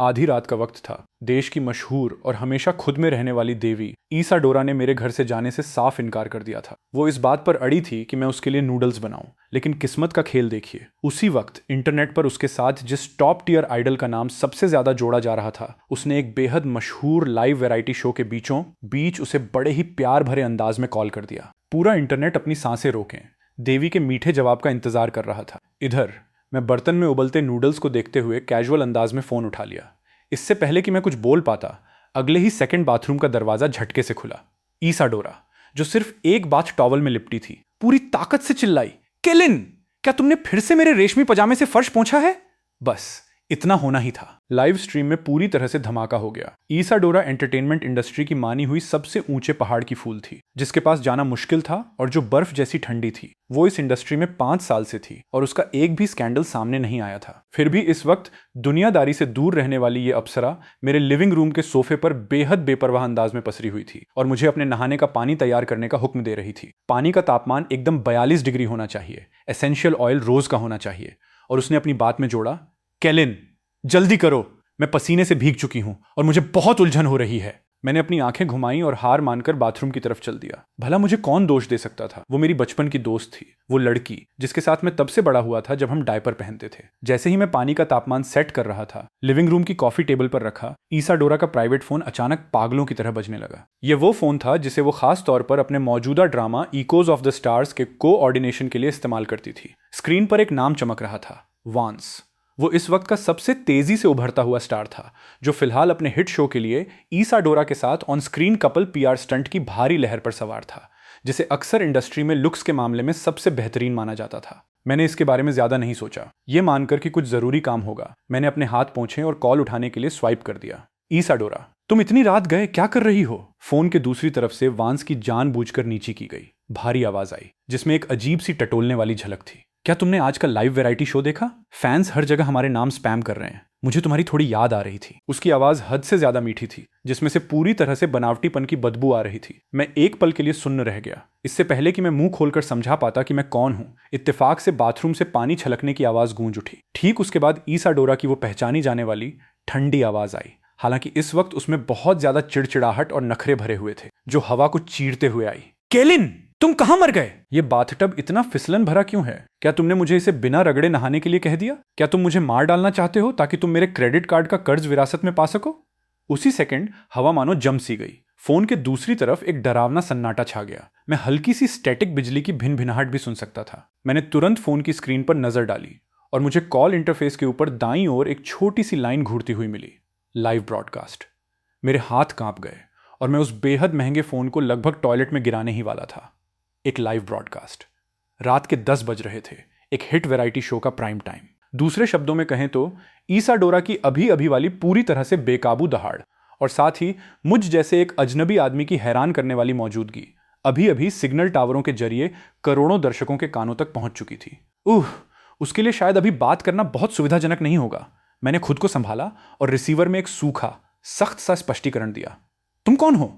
आधी रात का वक्त था। देश की मशहूर और हमेशा खुद में रहने वाली देवी ईसाडोरा ने मेरे घर से जाने से साफ इनकार कर दिया था। वो इस बात पर अड़ी थी कि मैं उसके लिए नूडल्स बनाऊं। लेकिन किस्मत का खेल देखिए, उसी वक्त इंटरनेट पर उसके साथ जिस टॉप टियर आइडल का नाम सबसे ज्यादा जोड़ा जा रहा था, उसने एक बेहद मशहूर लाइव वैरायटी शो के बीचों बीच उसे बड़े ही प्यार भरे अंदाज में कॉल कर दिया। पूरा इंटरनेट अपनी सांसें रोके देवी के मीठे जवाब का इंतजार कर रहा था। इधर मैं बर्तन में उबलते नूडल्स को देखते हुए कैजुअल अंदाज में फोन उठा लिया। इससे पहले कि मैं कुछ बोल पाता, अगले ही सेकंड बाथरूम का दरवाजा झटके से खुला। ईसाडोरा, जो सिर्फ एक बाथ टॉवल में लिपटी थी, पूरी ताकत से चिल्लाई, केलिन, क्या तुमने फिर से मेरे रेशमी पजामे से फर्श पोंछा है? बस इतना होना ही था। लाइव स्ट्रीम में पूरी तरह से धमाका हो गया। ईसाडोरा एंटरटेनमेंट इंडस्ट्री की मानी हुई सबसे ऊंचे पहाड़ की फूल थी, जिसके पास जाना मुश्किल था और जो बर्फ जैसी ठंडी थी। वो इस इंडस्ट्री में 5 साल से थी और उसका एक भी स्कैंडल सामने नहीं आया था। फिर भी इस वक्त दुनियादारी से दूर रहने वाली ये अप्सरा मेरे लिविंग रूम के सोफे पर बेहद बेपरवाह अंदाज में पसरी हुई थी और मुझे अपने नहाने का पानी तैयार करने का हुक्म दे रही थी। पानी का तापमान एकदम 42 डिग्री होना चाहिए, एसेंशियल ऑयल रोज का होना चाहिए। और उसने अपनी बात में जोड़ा, केलिन जल्दी करो, मैं पसीने से भीग चुकी हूं और मुझे बहुत उलझन हो रही है। मैंने अपनी आंखें घुमाई और हार मानकर बाथरूम की तरफ चल दिया। भला मुझे कौन दोष दे सकता था? वो मेरी बचपन की दोस्त थी, वो लड़की जिसके साथ मैं तब से बड़ा हुआ था जब हम डायपर पहनते थे। जैसे ही मैं पानी का तापमान सेट कर रहा था, लिविंग रूम की कॉफी टेबल पर रखा ईसाडोरा का प्राइवेट फोन अचानक पागलों की तरह बजने लगा। ये वो फोन था जिसे वो खास तौर पर अपने मौजूदा drama echoes of the stars के कोऑर्डिनेशन के लिए इस्तेमाल करती थी। स्क्रीन पर एक नाम चमक रहा था, वांस। वो इस वक्त का सबसे तेजी से उभरता हुआ स्टार था, जो फिलहाल अपने हिट शो के लिए ईसाडोरा के साथ on screen couple PR stunt की भारी लहर पर सवार था, जिसे अक्सर इंडस्ट्री में लुक्स के मामले में सबसे बेहतरीन माना जाता था। मैंने इसके बारे में ज्यादा नहीं सोचा। ये मानकर कि कुछ जरूरी काम होगा, मैंने अपने हाथ पोंछे और कॉल उठाने के लिए स्वाइप कर दिया। ईसाडोरा, तुम इतनी रात गए, क्या कर रही हो? फोन के दूसरी तरफ से वांस की जानबूझकर नीची की गई भारी आवाज आई, जिसमें एक अजीब सी टटोलने वाली झलक थी। क्या तुमने आज का लाइव वैरायटी शो देखा? फैंस हर जगह हमारे नाम स्पैम कर रहे हैं। मुझे तुम्हारी थोड़ी याद आ रही थी। उसकी आवाज हद से ज्यादा मीठी थी, जिसमें से पूरी तरह से बनावटीपन की बदबू आ रही थी। मैं एक पल के लिए सुन्न रह गया। इससे पहले कि मैं मुंह खोलकर समझा पाता कि मैं कौन हूं, इत्तेफाक से बाथरूम से पानी छलकने की आवाज गूंज उठी। ठीक उसके बाद ईसाडोरा की वो पहचानी जाने वाली ठंडी आवाज आई। हालांकि इस वक्त उसमें बहुत ज्यादा चिड़चिड़ाहट और नखरे भरे हुए थे, जो हवा को चीरते हुए आई। केलिन, तुम कहां मर गए? ये बाथटब इतना फिसलन भरा क्यों है? क्या तुमने मुझे इसे बिना रगड़े नहाने के लिए कह दिया? क्या तुम मुझे मार डालना चाहते हो ताकि तुम मेरे क्रेडिट कार्ड का कर्ज विरासत में पा सको? उसी सेकंड हवा मानो जम सी गई। फोन के दूसरी तरफ एक डरावना सन्नाटा छा गया। मैं हल्की सी स्टैटिक बिजली की भिनभिनाहट भी सुन सकता था। मैंने तुरंत फोन की स्क्रीन पर नजर डाली और मुझे कॉल इंटरफेस के ऊपर दाईं ओर एक छोटी सी लाइन घूरती हुई मिली, लाइव ब्रॉडकास्ट। मेरे हाथ कांप गए और मैं उस बेहद महंगे फोन को लगभग टॉयलेट में गिराने ही वाला था। एक लाइव ब्रॉडकास्ट। रात के 10 बज रहे थे, एक हिट वैरायटी शो का प्राइम टाइम। दूसरे शब्दों में कहें तो ईसाडोरा की अभी अभी वाली पूरी तरह से बेकाबू दहाड़ और साथ ही मुझ जैसे एक अजनबी आदमी की हैरान करने वाली मौजूदगी अभी अभी सिग्नल टावरों के जरिए करोड़ों दर्शकों के कानों तक पहुंच चुकी थी। उसके लिए शायद अभी बात करना बहुत सुविधाजनक नहीं होगा। मैंने खुद को संभाला और रिसीवर में एक सूखा सख्त सा स्पष्टीकरण दिया। तुम कौन हो?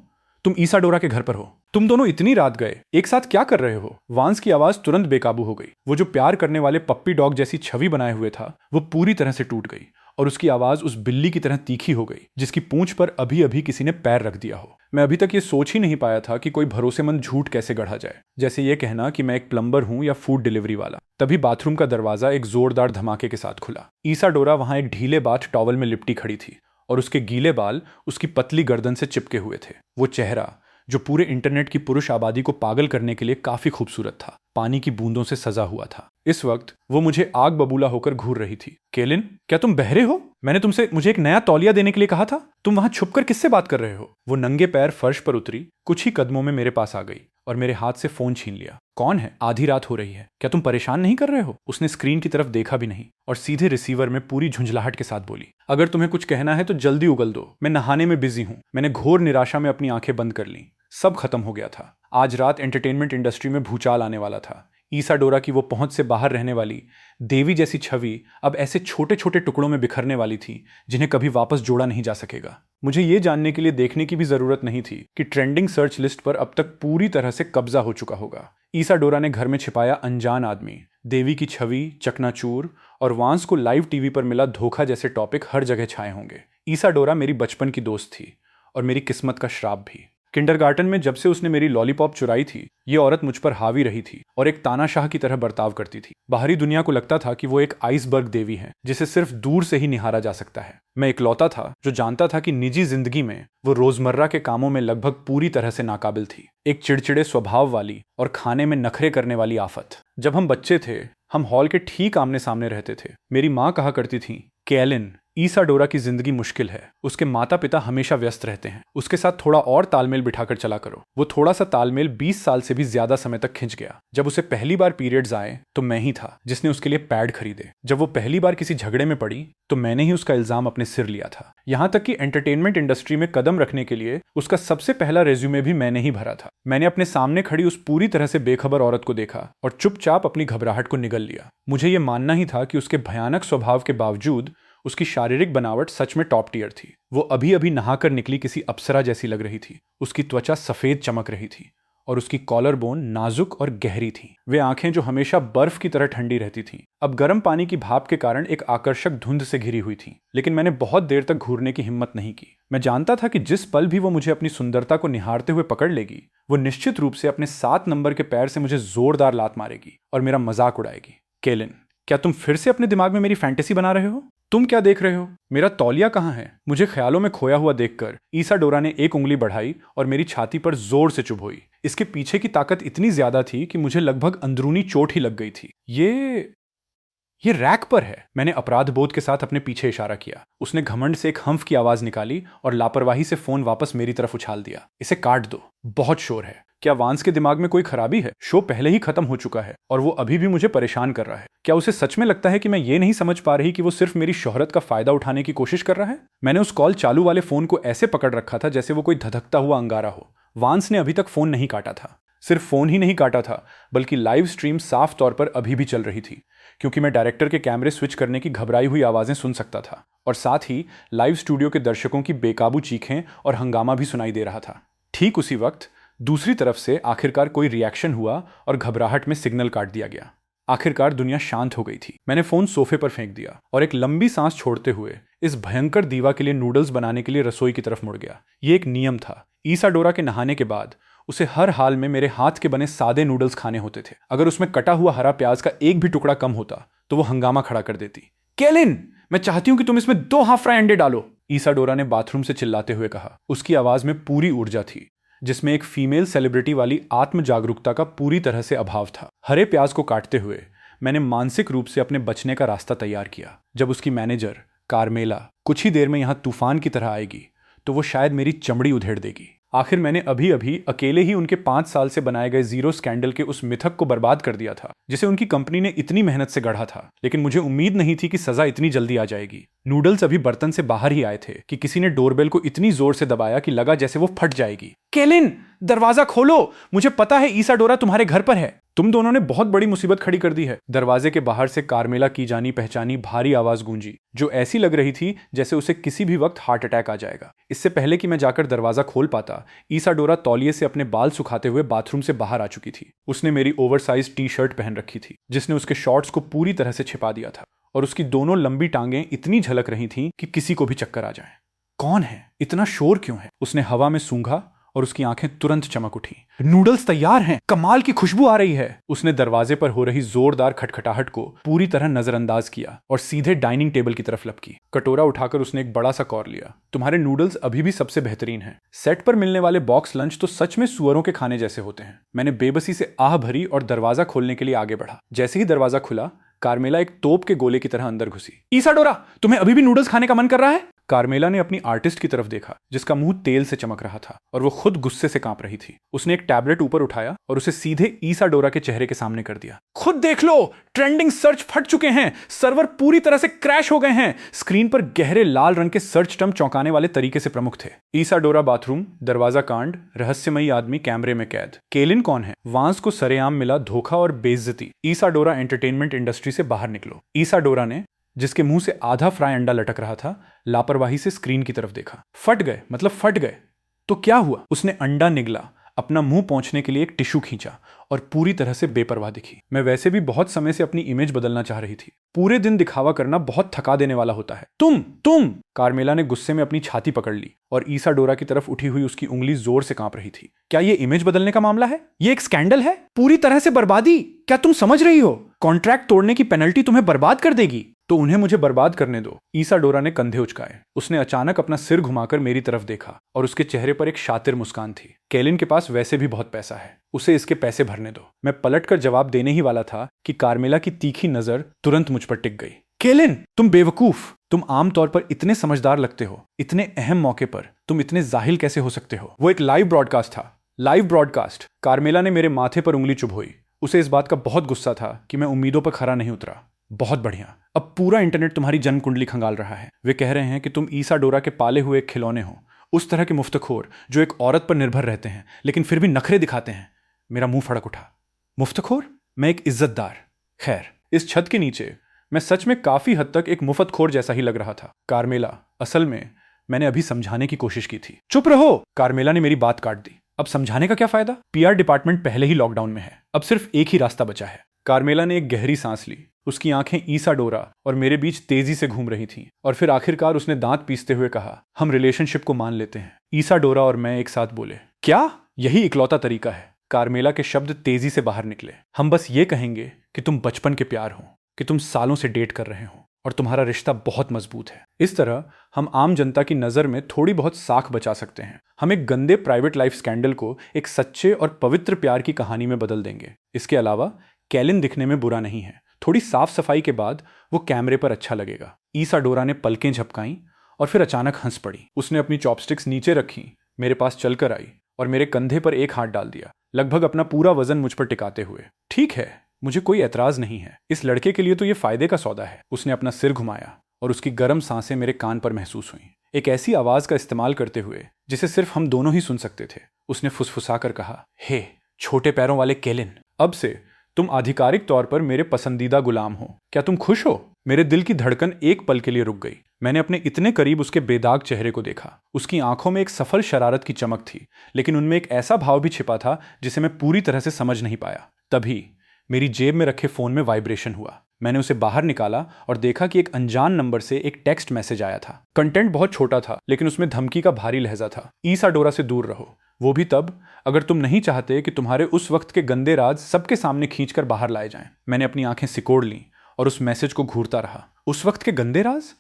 तुम ईसाडोरा के घर पर हो। तुम दोनों इतनी रात गए, एक साथ क्या कर रहे हो? वांस की आवाज तुरंत बेकाबू हो गई। वो जो प्यार करने वाले पप्पी डॉग जैसी छवि बनाए हुए था, वो पूरी तरह से टूट गई और उसकी आवाज उस बिल्ली की तरह तीखी हो गई जिसकी पूंछ पर अभी अभी किसी ने पैर रख दिया हो। मैं अभी तक ये सोच ही नहीं पाया था कि कोई भरोसेमंद झूठ कैसे गढ़ा जाए, जैसे ये कहना कि मैं एक प्लम्बर हूं या फूड डिलीवरी वाला। तभी बाथरूम का दरवाजा एक जोरदार धमाके के साथ खुला। ईसाडोरा वहां एक ढीले बाथ टॉवल में लिपटी खड़ी थी और उसके गीले बाल उसकी पतली गर्दन से चिपके हुए थे। वो चेहरा, जो पूरे इंटरनेट की पुरुष आबादी को पागल करने के लिए काफी खूबसूरत था, पानी की बूंदों से सजा हुआ था। इस वक्त वो मुझे आग बबूला होकर घूर रही थी। केलिन, क्या तुम बहरे हो? मैंने तुमसे मुझे एक नया तौलिया देने के लिए कहा था। तुम वहां छुपकर किससे बात कर रहे हो? वो नंगे पैर फर्श पर उतरी, कुछ ही कदमों में मेरे पास आ गई और मेरे हाथ से फोन छीन लिया। कौन है? आधी रात हो रही है, क्या तुम परेशान नहीं कर रहे हो? उसने स्क्रीन की तरफ देखा भी नहीं और सीधे रिसीवर में पूरी झुंझलाहट के साथ बोली, अगर तुम्हें कुछ कहना है तो जल्दी उगल दो, मैं नहाने में बिजी हूं। मैंने घोर निराशा में अपनी आंखें बंद कर ली। सब खत्म हो गया था। आज रात एंटरटेनमेंट इंडस्ट्री में भूचाल आने वाला था। ईसाडोरा की वो पहुंच से बाहर रहने वाली देवी जैसी छवि अब ऐसे छोटे छोटे टुकड़ों में बिखरने वाली थी जिन्हें कभी वापस जोड़ा नहीं जा सकेगा। मुझे ये जानने के लिए देखने की भी जरूरत नहीं थी कि ट्रेंडिंग सर्च लिस्ट पर अब तक पूरी तरह से कब्जा हो चुका होगा। ईसाडोरा ने घर में छिपाया अनजान आदमी देवी की छवि, चकनाचूर और वांस को लाइव टीवी पर मिला धोखा जैसे टॉपिक हर जगह छाए होंगे। ईसाडोरा मेरी बचपन की दोस्त थी और मेरी किस्मत का श्राप भी। किंडरगार्टन में जब से उसने मेरी लॉलीपॉप चुराई थी, ये औरत मुझ पर हावी रही थी और एक तानाशाह की तरह बर्ताव करती थी। बाहरी दुनिया को लगता था कि वो एक आइसबर्ग देवी है जिसे सिर्फ दूर से ही निहारा जा सकता है। मैं इकलौता था जो जानता था कि निजी जिंदगी में वो रोजमर्रा के कामों में लगभग पूरी तरह से नाकाबिल थी। एक चिड़चिड़े स्वभाव वाली और खाने में नखरे करने वाली आफत। जब हम बच्चे थे, हम हॉल के ठीक आमने सामने रहते थे। मेरी माँ कहा करती थी, कैलिन, ईसाडोरा की जिंदगी मुश्किल है। उसके माता पिता हमेशा व्यस्त रहते हैं। उसके साथ थोड़ा और तालमेल बिठाकर चला करो। वो थोड़ा सा तालमेल 20 साल से भी ज्यादा समय तक खिंच गया। जब उसे पहली बार पीरियड्स आए तो मैं ही था जिसने उसके लिए पैड खरीदे। जब वो पहली बार किसी झगड़े में पड़ी तो मैंने ही उसका इल्जाम अपने सिर लिया था। यहां तक कि एंटरटेनमेंट इंडस्ट्री में कदम रखने के लिए उसका सबसे पहला रेज्यूमे भी मैंने ही भरा था। मैंने अपने सामने खड़ी उस पूरी तरह से बेखबर औरत को देखा और चुपचाप अपनी घबराहट को निगल लिया। मुझे ये मानना ही था कि उसके भयानक स्वभाव के बावजूद उसकी शारीरिक बनावट सच में टॉप टियर थी। वो अभी अभी नहाकर निकली किसी अप्सरा जैसी लग रही थी। उसकी त्वचा सफेद चमक रही थी और उसकी कॉलर बोन नाजुक और गहरी थी। वे आंखें जो हमेशा बर्फ की तरह ठंडी रहती थीं, अब गर्म पानी की भाप के कारण एक आकर्षक धुंध से घिरी हुई थी। लेकिन मैंने बहुत देर तक घूरने की हिम्मत नहीं की। मैं जानता था कि जिस पल भी वो मुझे अपनी सुंदरता को निहारते हुए पकड़ लेगी, वो निश्चित रूप से अपने 7 नंबर के पैर से मुझे जोरदार लात मारेगी और मेरा मजाक उड़ाएगी। केलिन, क्या तुम फिर से अपने दिमाग में मेरी फैंटेसी बना रहे हो? तुम क्या देख रहे हो? मेरा तौलिया कहाँ है? मुझे ख्यालों में खोया हुआ देखकर ईसाडोरा ने एक उंगली बढ़ाई और मेरी छाती पर जोर से चुभोई। इसके पीछे की ताकत इतनी ज्यादा थी कि मुझे लगभग अंदरूनी चोट ही लग गई थी। ये रैक पर है। मैंने अपराध बोध के साथ अपने पीछे इशारा किया। उसने घमंड से एक हंफ की आवाज निकाली और लापरवाही से फोन वापस मेरी तरफ उछाल दिया। इसे काट दो, बहुत शोर है। क्या वांस के दिमाग में कोई खराबी है? शो पहले ही खत्म हो चुका है और वो अभी भी मुझे परेशान कर रहा है। क्या उसे सच में लगता है कि मैं ये नहीं समझ पा रही कि वो सिर्फ मेरी शोहरत का फायदा उठाने की कोशिश कर रहा है? मैंने उस कॉल चालू वाले फोन को ऐसे पकड़ रखा था जैसे वो कोई धधकता हुआ अंगारा हो। वांस ने अभी तक फोन नहीं काटा था। सिर्फ फोन ही नहीं काटा था, बल्कि लाइव स्ट्रीम साफ तौर पर अभी भी चल रही थी, क्योंकि मैं डायरेक्टर के कैमरे स्विच करने की घबराई हुई आवाजें सुन सकता था और साथ ही लाइव स्टूडियो के दर्शकों की बेकाबू चीखें और हंगामा भी सुनाई दे रहा था। ठीक उसी वक्त दूसरी तरफ से आखिरकार कोई रिएक्शन हुआ और घबराहट में सिग्नल काट दिया गया। आखिरकार दुनिया शांत हो गई थी। मैंने फोन सोफे पर फेंक दिया और एक लंबी सांस छोड़ते हुए इस भयंकर दीवा के लिए नूडल्स बनाने के लिए रसोई की तरफ मुड़ गया। ये एक नियम था। ईसाडोरा के नहाने के बाद उसे हर हाल में मेरे हाथ के बने सादे नूडल्स खाने होते थे। अगर उसमें कटा हुआ हरा प्याज का एक भी टुकड़ा कम होता तो वो हंगामा खड़ा कर देती। केलिन, मैं चाहती हूं कि तुम इसमें 2 हाफ फ्राई अंडे डालो, ईसाडोरा ने बाथरूम से चिल्लाते हुए कहा। उसकी आवाज में पूरी ऊर्जा थी, जिसमें एक फीमेल सेलिब्रिटी वाली आत्म जागरूकता का पूरी तरह से अभाव था। हरे प्याज को काटते हुए मैंने मानसिक रूप से अपने बचने का रास्ता तैयार किया। जब उसकी मैनेजर कार्मेला कुछ ही देर में यहां तूफान की तरह आएगी तो वो शायद मेरी चमड़ी उधेड़ देगी। आखिर मैंने अभी अभी अकेले ही उनके 5 साल से बनाए गए जीरो स्कैंडल के उस मिथक को बर्बाद कर दिया था जिसे उनकी कंपनी ने इतनी मेहनत से गढ़ा था। लेकिन मुझे उम्मीद नहीं थी कि सजा इतनी जल्दी आ जाएगी। नूडल्स अभी बर्तन से बाहर ही आए थे कि किसी ने डोरबेल को इतनी जोर से दबाया कि लगा जैसे वो फट जाएगी। केलिन, दरवाजा खोलो, मुझे पता है ईसाडोरा तुम्हारे घर पर है। तुम दोनों ने बहुत बड़ी मुसीबत खड़ी कर दी है। दरवाजे के बाहर से कार्मेला की जानी पहचानी भारी आवाज गूंजी, जो ऐसी लग रही थी जैसे उसे किसी भी वक्त हार्ट अटैक आ जाएगा। इससे पहले कि मैं जाकर दरवाजा खोल पाता, ईसाडोरा तौलिए से अपने बाल सुखाते हुए बाथरूम से बाहर आ चुकी थी। उसने मेरी ओवरसाइज टी-शर्ट पहन रखी थी जिसने उसके शॉर्ट्स को पूरी तरह से छिपा दिया था और उसकी दोनों लंबी टांगें इतनी झलक रही थीं कि किसी को भी चक्कर आ जाए। कौन है? इतना शोर क्यों है? उसने हवा में सूंघा और उसकी आंखें तुरंत चमक उठी। नूडल्स तैयार हैं, कमाल की खुशबू आ रही है। उसने दरवाजे पर हो रही जोरदार खटखटाहट को पूरी तरह नजरअंदाज किया और सीधे डाइनिंग टेबल की तरफ लपकी। कटोरा उठाकर उसने एक बड़ा सा कौर लिया। तुम्हारे नूडल्स अभी भी सबसे बेहतरीन हैं। सेट पर मिलने वाले बॉक्स लंच तो सच में सुअरों के खाने जैसे होते हैं। मैंने बेबसी से आह भरी और दरवाजा खोलने के लिए आगे बढ़ा। जैसे ही दरवाजा खुला, कार्मेला एक तोप के गोले की तरह अंदर घुसी। ईसाडोरा, तुम्हें अभी भी नूडल्स खाने का मन कर रहा है? कार्मेला ने अपनी आर्टिस्ट की तरफ देखा जिसका मुंह तेल से चमक रहा था और वो खुद गुस्से से कांप रही थी। उसने एक टैबलेट ऊपर उठाया और उसे सीधे ईसाडोरा के चेहरे के सामने कर दिया। खुद देख लो, ट्रेंडिंग सर्च फट चुके हैं, सर्वर पूरी तरह से क्रैश हो गए हैं। स्क्रीन पर गहरे लाल रंग के सर्च टर्म चौंकाने वाले तरीके से प्रमुख थे। ईसाडोरा बाथरूम, दरवाजा कांड, रहस्यमयी आदमी कैमरे में कैद। केलिन कौन है? वांस को सरेआम मिला धोखा और बेइज्जती। ईसाडोरा एंटरटेनमेंट इंडस्ट्री से बाहर निकलो। ईसाडोरा ने, जिसके मुंह से आधा फ्राई अंडा लटक रहा था, लापरवाही से स्क्रीन की तरफ देखा। फट गए? मतलब फट गए? तो क्या हुआ? उसने अंडा निगला, अपना मुंह पोंछने के लिए एक टिश्यू खींचा और पूरी तरह से बेपरवाह दिखी। मैं वैसे भी बहुत समय से अपनी इमेज बदलना चाह रही थी। पूरे दिन दिखावा करना बहुत थका देने वाला होता है। तुम कार्मेला ने गुस्से में अपनी छाती पकड़ ली और ईसाडोरा की तरफ उठी हुई उसकी उंगली जोर से कांप रही थी। क्या ये इमेज बदलने का मामला है? ये एक स्कैंडल है, पूरी तरह से बर्बादी। क्या तुम समझ रही हो? कॉन्ट्रैक्ट तोड़ने की पेनल्टी तुम्हें बर्बाद कर देगी। तो उन्हें मुझे बर्बाद करने दो। ईसाडोरा ने कंधे उचकाए। उसने अचानक अपना सिर घुमाकर मेरी तरफ देखा और उसके चेहरे पर एक शातिर मुस्कान थी। केलिन के पास वैसे भी बहुत पैसा है, उसे इसके पैसे भरने दो। मैं पलटकर जवाब देने ही वाला था कि कार्मेला की तीखी नजर तुरंत मुझ पर टिक गई। केलिन, तुम बेवकूफ, तुम आमतौर पर इतने समझदार लगते हो, इतने अहम मौके पर तुम इतने जाहिल कैसे हो सकते हो? वो एक लाइव ब्रॉडकास्ट था। Live broadcast. कार्मेला ने मेरे माथे पर उंगली चुभोई। उसे इस बात का बहुत गुस्सा था कि मैं उम्मीदों पर खरा नहीं उतरा। बहुत बढ़िया, अब पूरा इंटरनेट तुम्हारी जन्म कुंडली खंगाल रहा है। वे कह रहे हैं कि तुम ईसाडोरा के पाले हुए एक खिलौने हो, उस तरह के मुफ्तखोर जो एक औरत पर निर्भर रहते हैं लेकिन फिर भी नखरे दिखाते हैं। मेरा मुंह फड़क उठा। मुफ्तखोर? मैं एक इज्जतदार। खैर, इस छत के नीचे मैं सच में काफी हद तक एक मुफ्तखोर जैसा ही लग रहा था। कार्मेला, असल में मैंने अभी समझाने की कोशिश की थी। चुप रहो! कार्मेला ने मेरी बात काट दी। अब समझाने का क्या फायदा? पीआर डिपार्टमेंट पहले ही लॉकडाउन में है। अब सिर्फ एक ही रास्ता बचा है। कार्मेला ने एक गहरी सांस ली। उसकी आंखें ईसाडोरा और मेरे बीच तेजी से घूम रही थीं और फिर आखिरकार उसने दांत पीसते हुए कहा, हम रिलेशनशिप को मान लेते हैं। ईसाडोरा और मैं एक साथ बोले, क्या? यही इकलौता तरीका है। कार्मेला के शब्द तेजी से बाहर निकले। हम बस ये कहेंगे कि तुम बचपन के प्यार हो, कि तुम सालों से डेट कर रहे हो और तुम्हारा रिश्ता बहुत मजबूत है। इस तरह हम आम जनता की नज़र में थोड़ी बहुत साख बचा सकते हैं। हम एक गंदे प्राइवेट लाइफ स्कैंडल को एक सच्चे और पवित्र प्यार की कहानी में बदल देंगे। इसके अलावा केलिन दिखने में बुरा नहीं है। थोड़ी साफ सफाई के बाद वो कैमरे पर अच्छा लगेगा। ईसाडोरा ने पलकें झपकाईं और फिर अचानक हंस पड़ी। उसने अपनी चॉपस्टिक्स नीचे रखी, मेरे पास चलकर आई और मेरे कंधे पर एक हाथ डाल दिया, लगभग अपना पूरा वजन मुझ पर टिकाते हुए। ठीक है, मुझे कोई एतराज नहीं है। इस लड़के के लिए तो ये फायदे का सौदा है। उसने अपना सिर घुमाया और उसकी गर्म सांसें मेरे कान पर महसूस हुईं, एक ऐसी आवाज का इस्तेमाल करते हुए जिसे सिर्फ हम दोनों ही सुन सकते थे। उसने फुसफुसाकर कहा, हे छोटे पैरों वाले केलिन, अब से तुम आधिकारिक तौर पर मेरे पसंदीदा गुलाम हो। क्या तुम खुश हो? मेरे दिल की धड़कन एक पल के लिए रुक गई। मैंने अपने इतने करीब उसके बेदाग चेहरे को देखा। उसकी आंखों में एक सफल शरारत की चमक थी, लेकिन उनमें एक ऐसा भाव भी छिपा था जिसे मैं पूरी तरह से समझ नहीं पाया। तभी मेरी जेब में रखे फोन में वाइब्रेशन हुआ। मैंने उसे बाहर निकाला और देखा कि एक अनजान नंबर से एक टेक्स्ट मैसेज आया था। कंटेंट बहुत छोटा था, लेकिन उसमें धमकी का भारी लहजा था। ईसाडोरा से दूर रहो, वो भी तब अगर तुम नहीं चाहते कि तुम्हारे उस वक्त के गंदे राज सबके सामने खींचकर बाहर लाए जाएं। मैंने अपनी आंखें सिकोड़ लीं और उस मैसेज को घूरता रहा। उस वक्त के गंदे राज?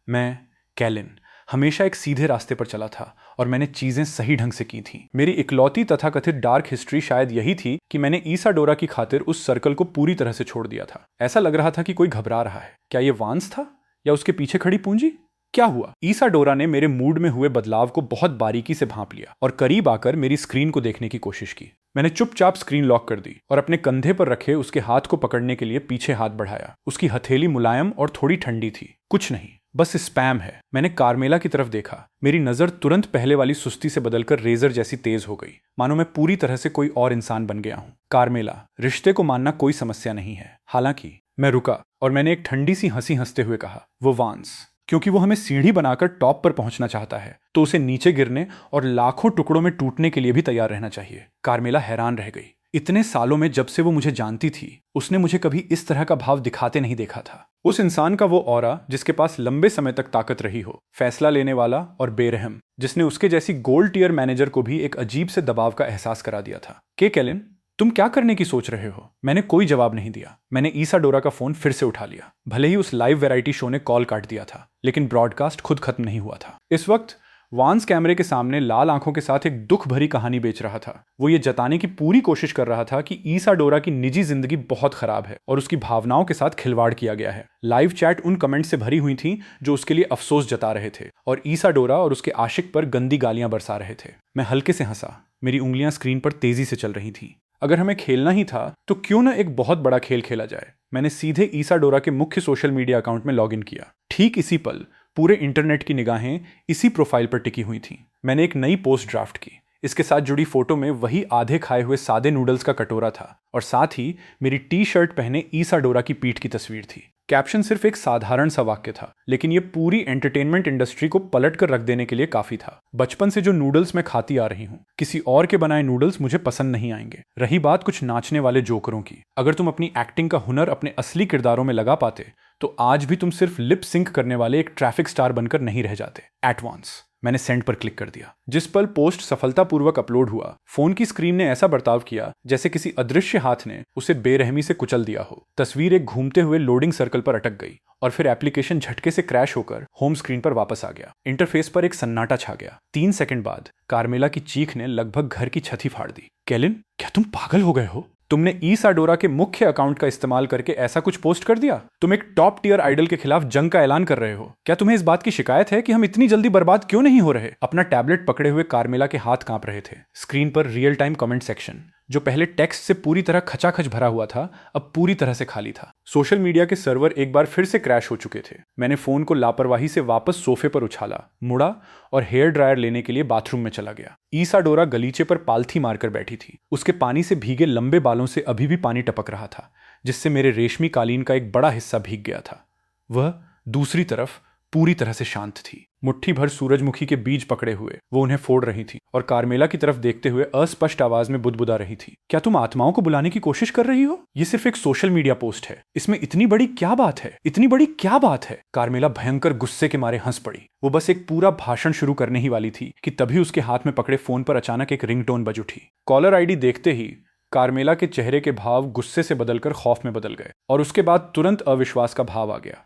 मैं, केलिन, हमेशा एक सीधे रास्ते पर चला था और मैंने चीजें सही ढंग से की थीं। मेरी इकलौती तथाकथित डार्क हिस्ट्री शायद यही थी कि मैंने ईसाडोरा की खातिर उस सर्कल को पूरी तरह से छोड़ दिया था। ऐसा लग रहा था कि कोई घबरा रहा है। क्या ये वांस था या उसके पीछे खड़ी पूंजी? क्या हुआ? ईसाडोरा ने मेरे मूड में हुए बदलाव को बहुत बारीकी से भांप लिया और करीब आकर मेरी स्क्रीन को देखने की कोशिश की। मैंने चुपचाप स्क्रीन लॉक कर दी और अपने कंधे पर रखे उसके हाथ को पकड़ने के लिए पीछे हाथ बढ़ाया। उसकी हथेली मुलायम और थोड़ी ठंडी थी। कुछ नहीं, बस स्पैम है। मैंने कार्मेला की तरफ देखा। मेरी नजर तुरंत पहले वाली सुस्ती से बदलकर रेजर जैसी तेज हो गई, मानो मैं पूरी तरह से कोई और इंसान बन गया हूं। कार्मेला, रिश्ते को मानना कोई समस्या नहीं है। हालांकि मैं रुका और मैंने एक ठंडी सी हंसी हंसते हुए कहा, वो वांस, क्योंकि वो हमें सीढ़ी बनाकर टॉप पर पहुंचना चाहता है तो उसे नीचे गिरने और लाखों टुकड़ों में टूटने के लिए भी तैयार रहना चाहिए। कार्मेला हैरान रह गई। इतने सालों में जब से वो मुझे जानती थी, उसने मुझे कभी इस तरह का भाव दिखाते नहीं देखा था। उस इंसान का वो ऑरा जिसके पास लंबे समय तक ताकत रही हो, फैसला लेने वाला और बेरहम, जिसने उसके जैसी गोल्ड टियर मैनेजर को भी एक अजीब से दबाव का एहसास करा दिया था। केलिन, तुम क्या करने की सोच रहे हो? मैंने कोई जवाब नहीं दिया। मैंने ईसाडोरा का फोन फिर से उठा लिया। भले ही उस लाइव वैरायटी शो ने कॉल काट दिया था, लेकिन ब्रॉडकास्ट खुद खत्म नहीं हुआ था। इस वक्त वांस कैमरे के सामने लाल आंखों के साथ एक दुख भरी कहानी बेच रहा था। वो ये जताने की पूरी कोशिश कर रहा था कि ईसाडोरा की निजी जिंदगी बहुत खराब है और उसकी भावनाओं के साथ खिलवाड़ किया गया है। लाइव चैट उन कमेंट से भरी हुई थी जो उसके लिए अफसोस जता रहे थे और ईसाडोरा और उसके आशिक पर गंदी गालियां बरसा रहे थे। मैं हल्के से हंसा। मेरी उंगलियां स्क्रीन पर तेजी से चल रही थी। अगर हमें खेलना ही था तो क्यों न एक बहुत बड़ा खेल खेला जाए। मैंने सीधे ईसाडोरा के मुख्य सोशल मीडिया अकाउंट में लॉगिन किया। ठीक इसी पल पूरे इंटरनेट की निगाहें इसी प्रोफाइल पर टिकी हुई थीं। मैंने एक नई पोस्ट ड्राफ्ट की। इसके साथ जुड़ी फोटो में वही आधे खाए हुए सादे नूडल्स का कटोरा था और साथ ही मेरी टी शर्ट पहने ईसाडोरा की पीठ की तस्वीर थी। कैप्शन सिर्फ एक साधारण सा वाक्य था, लेकिन ये पूरी एंटरटेनमेंट इंडस्ट्री को पलट कर रख देने के लिए काफी था। बचपन से जो नूडल्स मैं खाती आ रही हूँ, किसी और के बनाए नूडल्स मुझे पसंद नहीं आएंगे। रही बात कुछ नाचने वाले जोकरों की, अगर तुम अपनी एक्टिंग का हुनर अपने असली किरदारों में लगा पाते तो आज भी तुम सिर्फ लिप सिंक करने वाले एक ट्रैफिक स्टार बनकर नहीं रह जाते। At once. मैंने सेंड पर क्लिक कर दिया। जिस पल पोस्ट सफलतापूर्वक अपलोड हुआ, फोन की स्क्रीन ने ऐसा बर्ताव किया जैसे किसी अदृश्य हाथ ने उसे बेरहमी से कुचल दिया हो। तस्वीर एक घूमते हुए लोडिंग सर्कल पर अटक गई और फिर एप्लीकेशन झटके से क्रैश होकर होम स्क्रीन पर वापस आ गया। इंटरफेस पर एक सन्नाटा छा गया। 3 सेकंड बाद कार्मेला की चीख ने लगभग घर की छत ही फाड़ दी। केलिन, क्या तुम पागल हो गए हो? तुमने ईसाडोरा के मुख्य अकाउंट का इस्तेमाल करके ऐसा कुछ पोस्ट कर दिया? तुम एक टॉप टियर आइडल के खिलाफ जंग का ऐलान कर रहे हो। क्या तुम्हें इस बात की शिकायत है कि हम इतनी जल्दी बर्बाद क्यों नहीं हो रहे? अपना टैबलेट पकड़े हुए कार्मेला के हाथ कांप रहे थे। स्क्रीन पर रियल टाइम कमेंट सेक्शन, जो पहले टेक्स्ट से पूरी तरह खचाखच भरा हुआ था, अब पूरी तरह से खाली था। सोशल मीडिया के सर्वर एक बार फिर से क्रैश हो चुके थे। मैंने फोन को लापरवाही से वापस सोफे पर उछाला, मुड़ा और हेयर ड्रायर लेने के लिए बाथरूम में चला गया। ईसाडोरा गलीचे पर पालथी मारकर बैठी थी। उसके पानी से भीगे लंबे बालों से अभी भी पानी टपक रहा था, जिससे मेरे रेशमी कालीन का एक बड़ा हिस्सा भीग गया था। वह दूसरी तरफ पूरी तरह से शांत थी। मुट्ठी भर सूरजमुखी के बीज पकड़े हुए वो उन्हें फोड़ रही थी और कार्मेला की तरफ देखते हुए अस्पष्ट आवाज में बुदबुदा रही थी। क्या तुम आत्माओं को बुलाने की कोशिश कर रही हो? ये सिर्फ एक सोशल मीडिया पोस्ट है। इसमें इतनी बड़ी क्या बात है? इतनी बड़ी क्या बात है? कार्मेला भयंकर गुस्से के मारे हंस पड़ी। वो बस एक पूरा भाषण शुरू करने ही वाली थी कि तभी उसके हाथ में पकड़े फोन पर अचानक एक रिंगटोन बज उठी। कॉलर आईडी देखते ही कार्मेला के चेहरे के भाव गुस्से से बदलकर खौफ में बदल गए और उसके बाद तुरंत अविश्वास का भाव आ गया।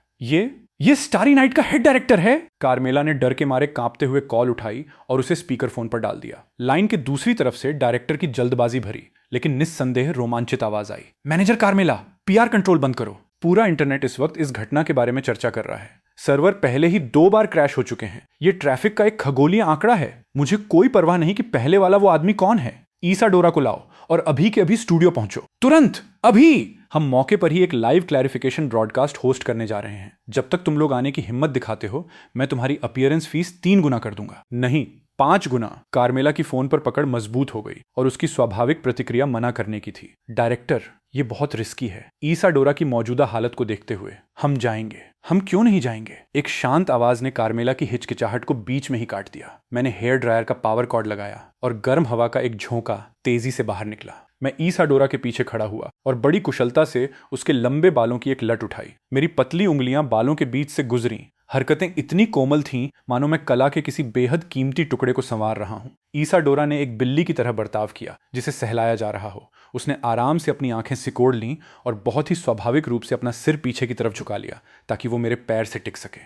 ये स्टारी नाइट का हेड डायरेक्टर है। कार्मेला ने डर के मारे कांपते हुए कॉल उठाई और उसे स्पीकर फोन पर डाल दिया। लाइन के दूसरी तरफ से डायरेक्टर की जल्दबाजी भरी लेकिन निस्संदेह रोमांचित आवाज आई, मैनेजर कार्मेला, पीआर कंट्रोल बंद करो। पूरा इंटरनेट इस वक्त इस घटना के बारे में चर्चा कर रहा है। सर्वर पहले ही 2 बार क्रैश हो चुके हैं। ये ट्रैफिक का एक खगोलीय आंकड़ा है। मुझे कोई परवाह नहीं कि पहले वाला वो आदमी कौन है। ईसाडोरा को लाओ और अभी के अभी स्टूडियो पहुंचो, तुरंत, अभी। हम मौके पर ही एक लाइव क्लैरिफिकेशन ब्रॉडकास्ट होस्ट करने जा रहे हैं। जब तक तुम लोग आने की हिम्मत दिखाते हो, मैं तुम्हारी अपीयरेंस फीस 3 गुना कर दूंगा, नहीं 5 गुना। कार्मेला की फोन पर पकड़ मजबूत हो गई और उसकी स्वाभाविक प्रतिक्रिया मना करने की थी। डायरेक्टर, ये बहुत रिस्की है। ईसाडोरा की मौजूदा हालत को देखते हुए हम जाएंगे। हम क्यों नहीं जाएंगे? एक शांत आवाज ने कार्मेला की हिचकिचाहट को बीच में ही काट दिया। मैंने हेयर ड्रायर का पावर कॉर्ड लगाया और गर्म हवा का एक झोंका तेजी से बाहर निकला। मैं ईसाडोरा के पीछे खड़ा हुआ और बड़ी कुशलता से उसके लंबे बालों की एक लट उठाई। मेरी पतली उंगलियां बालों के बीच से गुजरी। हरकतें इतनी कोमल थीं मानो मैं कला के किसी बेहद कीमती टुकड़े को संवार रहा हूं। ईसाडोरा ने एक बिल्ली की तरह बर्ताव किया, जिसे सहलाया जा रहा हो। उसने आराम से अपनी आंखें सिकोड़ लीं और बहुत ही स्वाभाविक रूप से अपना सिर पीछे की तरफ झुका लिया ताकि वो मेरे पैर से टिक सके।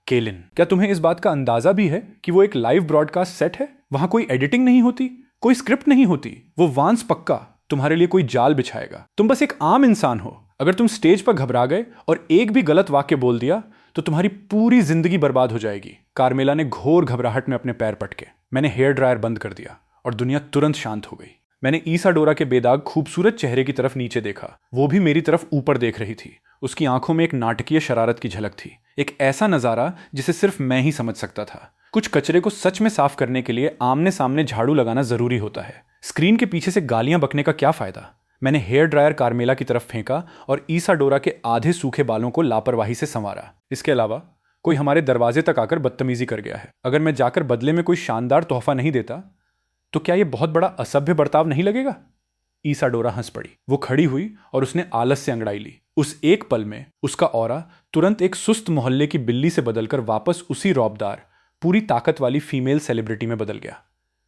केलिन, क्या तुम्हें इस बात का अंदाजा भी है कि वो एक लाइव ब्रॉडकास्ट सेट है? वहां कोई एडिटिंग नहीं होती, कोई स्क्रिप्ट नहीं होती। वो वांस पक्का तुम्हारे लिए कोई जाल बिछाएगा। तुम बस एक आम इंसान हो। अगर तुम स्टेज पर घबरा गए और एक भी गलत वाक्य बोल दिया तो तुम्हारी पूरी जिंदगी बर्बाद हो जाएगी। कार्मेला ने घोर घबराहट में अपने पैर पटके। मैंने हेयर ड्रायर बंद कर दिया और दुनिया तुरंत शांत हो गई। मैंने ईसाडोरा के बेदाग खूबसूरत चेहरे की तरफ नीचे देखा। वो भी मेरी तरफ ऊपर देख रही थी। उसकी आंखों में एक नाटकीय शरारत की झलक थी, एक ऐसा नजारा जिसे सिर्फ मैं ही समझ सकता था। कुछ कचरे को सच में साफ करने के लिए आमने सामने झाड़ू लगाना जरूरी होता है। स्क्रीन के पीछे से गालियां बकने का क्या फायदा? मैंने हेयर ड्रायर कार्मेला की तरफ फेंका और ईसाडोरा के आधे सूखे बालों को लापरवाही से संवारा। इसके अलावा कोई हमारे दरवाजे तक आकर बदतमीजी कर गया है। अगर मैं जाकर बदले में कोई शानदार तोहफा नहीं देता तो क्या यह बहुत बड़ा असभ्य बर्ताव नहीं लगेगा? ईसाडोरा हंस पड़ी। वो खड़ी हुई और उसने आलस से अंगड़ाई ली। उस एक पल में उसका ऑरा तुरंत एक सुस्त मोहल्ले की बिल्ली से बदलकर वापस उसी रौबदार, पूरी ताकत वाली फीमेल सेलिब्रिटी में बदल गया।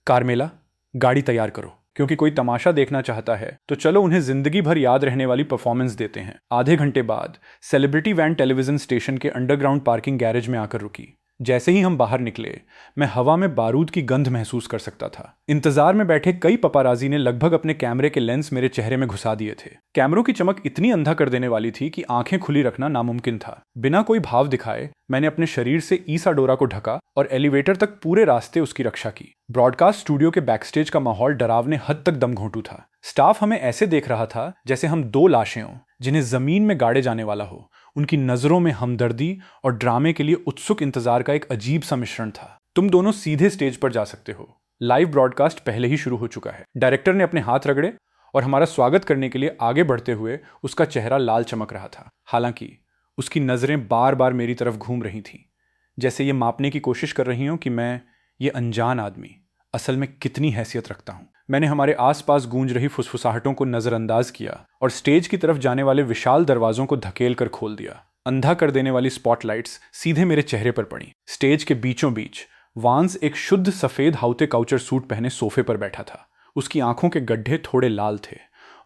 कार्मेला, गाड़ी तैयार करो, क्योंकि कोई तमाशा देखना चाहता है तो चलो उन्हें जिंदगी भर याद रहने वाली परफॉर्मेंस देते हैं। आधे घंटे बाद सेलिब्रिटी वैन टेलीविजन स्टेशन के अंडरग्राउंड पार्किंग गैरेज में आकर रुकी। जैसे ही हम बाहर निकले, मैं हवा में बारूद की गंध महसूस कर सकता था। इंतजार में बैठे कई पपाराजी ने लगभग अपने कैमरे के लेंस मेरे चेहरे में घुसा दिए थे। कैमरों की चमक इतनी अंधा कर देने वाली थी कि आंखें खुली रखना नामुमकिन था। बिना कोई भाव दिखाए मैंने अपने शरीर से ईसाडोरा को ढका और एलिवेटर तक पूरे रास्ते उसकी रक्षा की। ब्रॉडकास्ट स्टूडियो के बैकस्टेज का माहौल डरावने हद तक दमघोंटू था। स्टाफ हमें ऐसे देख रहा था जैसे हम 2 लाशें हों जिन्हें जमीन में गाड़े जाने वाला हो। उनकी नजरों में हमदर्दी और ड्रामे के लिए उत्सुक इंतजार का एक अजीब सा मिश्रण था। तुम दोनों सीधे स्टेज पर जा सकते हो। लाइव ब्रॉडकास्ट पहले ही शुरू हो चुका है। डायरेक्टर ने अपने हाथ रगड़े और हमारा स्वागत करने के लिए आगे बढ़ते हुए उसका चेहरा लाल चमक रहा था। हालांकि उसकी नज़रें बार बार मेरी तरफ घूम रही थीं, जैसे ये मापने की कोशिश कर रही हूं कि मैं, ये अनजान आदमी, असल में कितनी हैसियत रखता हूं। मैंने हमारे आसपास गूंज रही फुसफुसाहटों को नज़रअंदाज किया और स्टेज की तरफ जाने वाले विशाल दरवाजों को धकेल कर खोल दिया। अंधा कर देने वाली स्पॉटलाइट्स सीधे मेरे चेहरे पर पड़ी। स्टेज के बीचों बीच वांस एक शुद्ध सफ़ेद हाउते काउचर सूट पहने सोफे पर बैठा था। उसकी आंखों के गड्ढे थोड़े लाल थे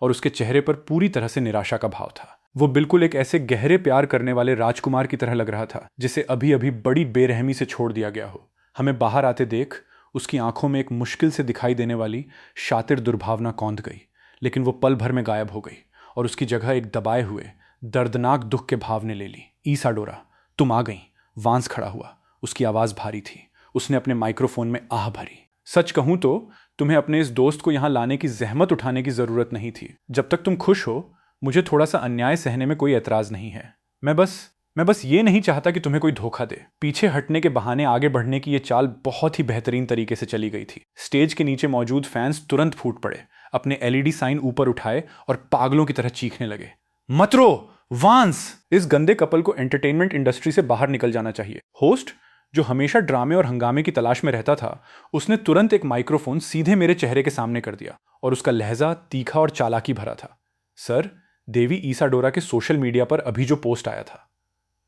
और उसके चेहरे पर पूरी तरह से निराशा का भाव था। वो बिल्कुल एक ऐसे गहरे प्यार करने वाले राजकुमार की तरह लग रहा था जिसे अभी अभी बड़ी बेरहमी से छोड़ दिया गया हो। हमें बाहर आते देख उसकी आंखों में एक मुश्किल से दिखाई देने वाली शातिर दुर्भावना कौंध गई, लेकिन वो पल भर में गायब हो गई और उसकी जगह एक दबाए हुए दर्दनाक दुख के भाव ने ले ली। ईसाडोरा, तुम आ गई। वांस खड़ा हुआ। उसकी आवाज़ भारी थी। उसने अपने माइक्रोफोन में आह भरी। सच कहूं तो तुम्हें अपने इस दोस्त को यहां लाने की जहमत उठाने की जरूरत नहीं थी। जब तक तुम खुश हो, मुझे थोड़ा सा अन्याय सहने में कोई एतराज नहीं है। मैं बस ये नहीं चाहता कि तुम्हें कोई धोखा दे। पीछे हटने के बहाने आगे बढ़ने की ये चाल बहुत ही बेहतरीन तरीके से चली गई थी। स्टेज के नीचे मौजूद फैंस तुरंत फूट पड़े, अपने एलईडी साइन ऊपर उठाए और पागलों की तरह चीखने लगे, मत रो वांस! इस गंदे कपल को एंटरटेनमेंट इंडस्ट्री से बाहर निकल जाना चाहिए। होस्ट, जो हमेशा ड्रामे और हंगामे की तलाश में रहता था, उसने तुरंत एक माइक्रोफोन सीधे मेरे चेहरे के सामने कर दिया और उसका लहजा तीखा और चालाकी भरा था। सर, देवी ईसाडोरा के सोशल मीडिया पर अभी जो पोस्ट आया था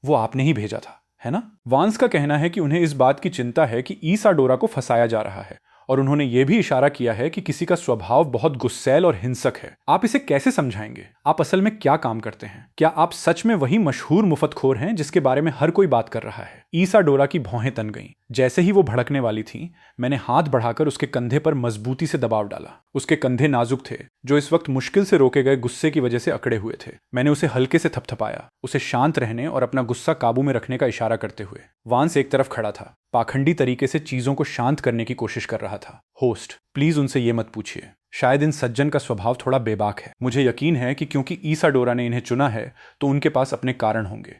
वो आपने ही भेजा था, है ना? वांस का कहना है कि उन्हें इस बात की चिंता है कि ईसाडोरा को फंसाया जा रहा है और उन्होंने ये भी इशारा किया है कि किसी का स्वभाव बहुत गुस्सैल और हिंसक है। आप इसे कैसे समझाएंगे? आप असल में क्या काम करते हैं? क्या आप सच में वही मशहूर मुफतखोर हैं जिसके बारे में हर कोई बात कर रहा है? ईसाडोरा की भौहें तन गईं। जैसे ही वो भड़कने वाली थी, मैंने हाथ बढ़ाकर उसके कंधे पर मजबूती से दबाव डाला। उसके कंधे नाजुक थे, जो इस वक्त मुश्किल से रोके गए गुस्से की वजह से अकड़े हुए थे। मैंने उसे हल्के से थपथपाया, उसे शांत रहने और अपना गुस्सा काबू में रखने का इशारा करते हुए। वांस एक तरफ खड़ा था, पाखंडी तरीके से चीजों को शांत करने की कोशिश कर रहा था। होस्ट, प्लीज उनसे ये मत पूछिए। शायद इन सज्जन का स्वभाव थोड़ा बेबाक है। मुझे यकीन है कि क्योंकि ईसाडोरा ने इन्हें चुना है तो उनके पास अपने कारण होंगे।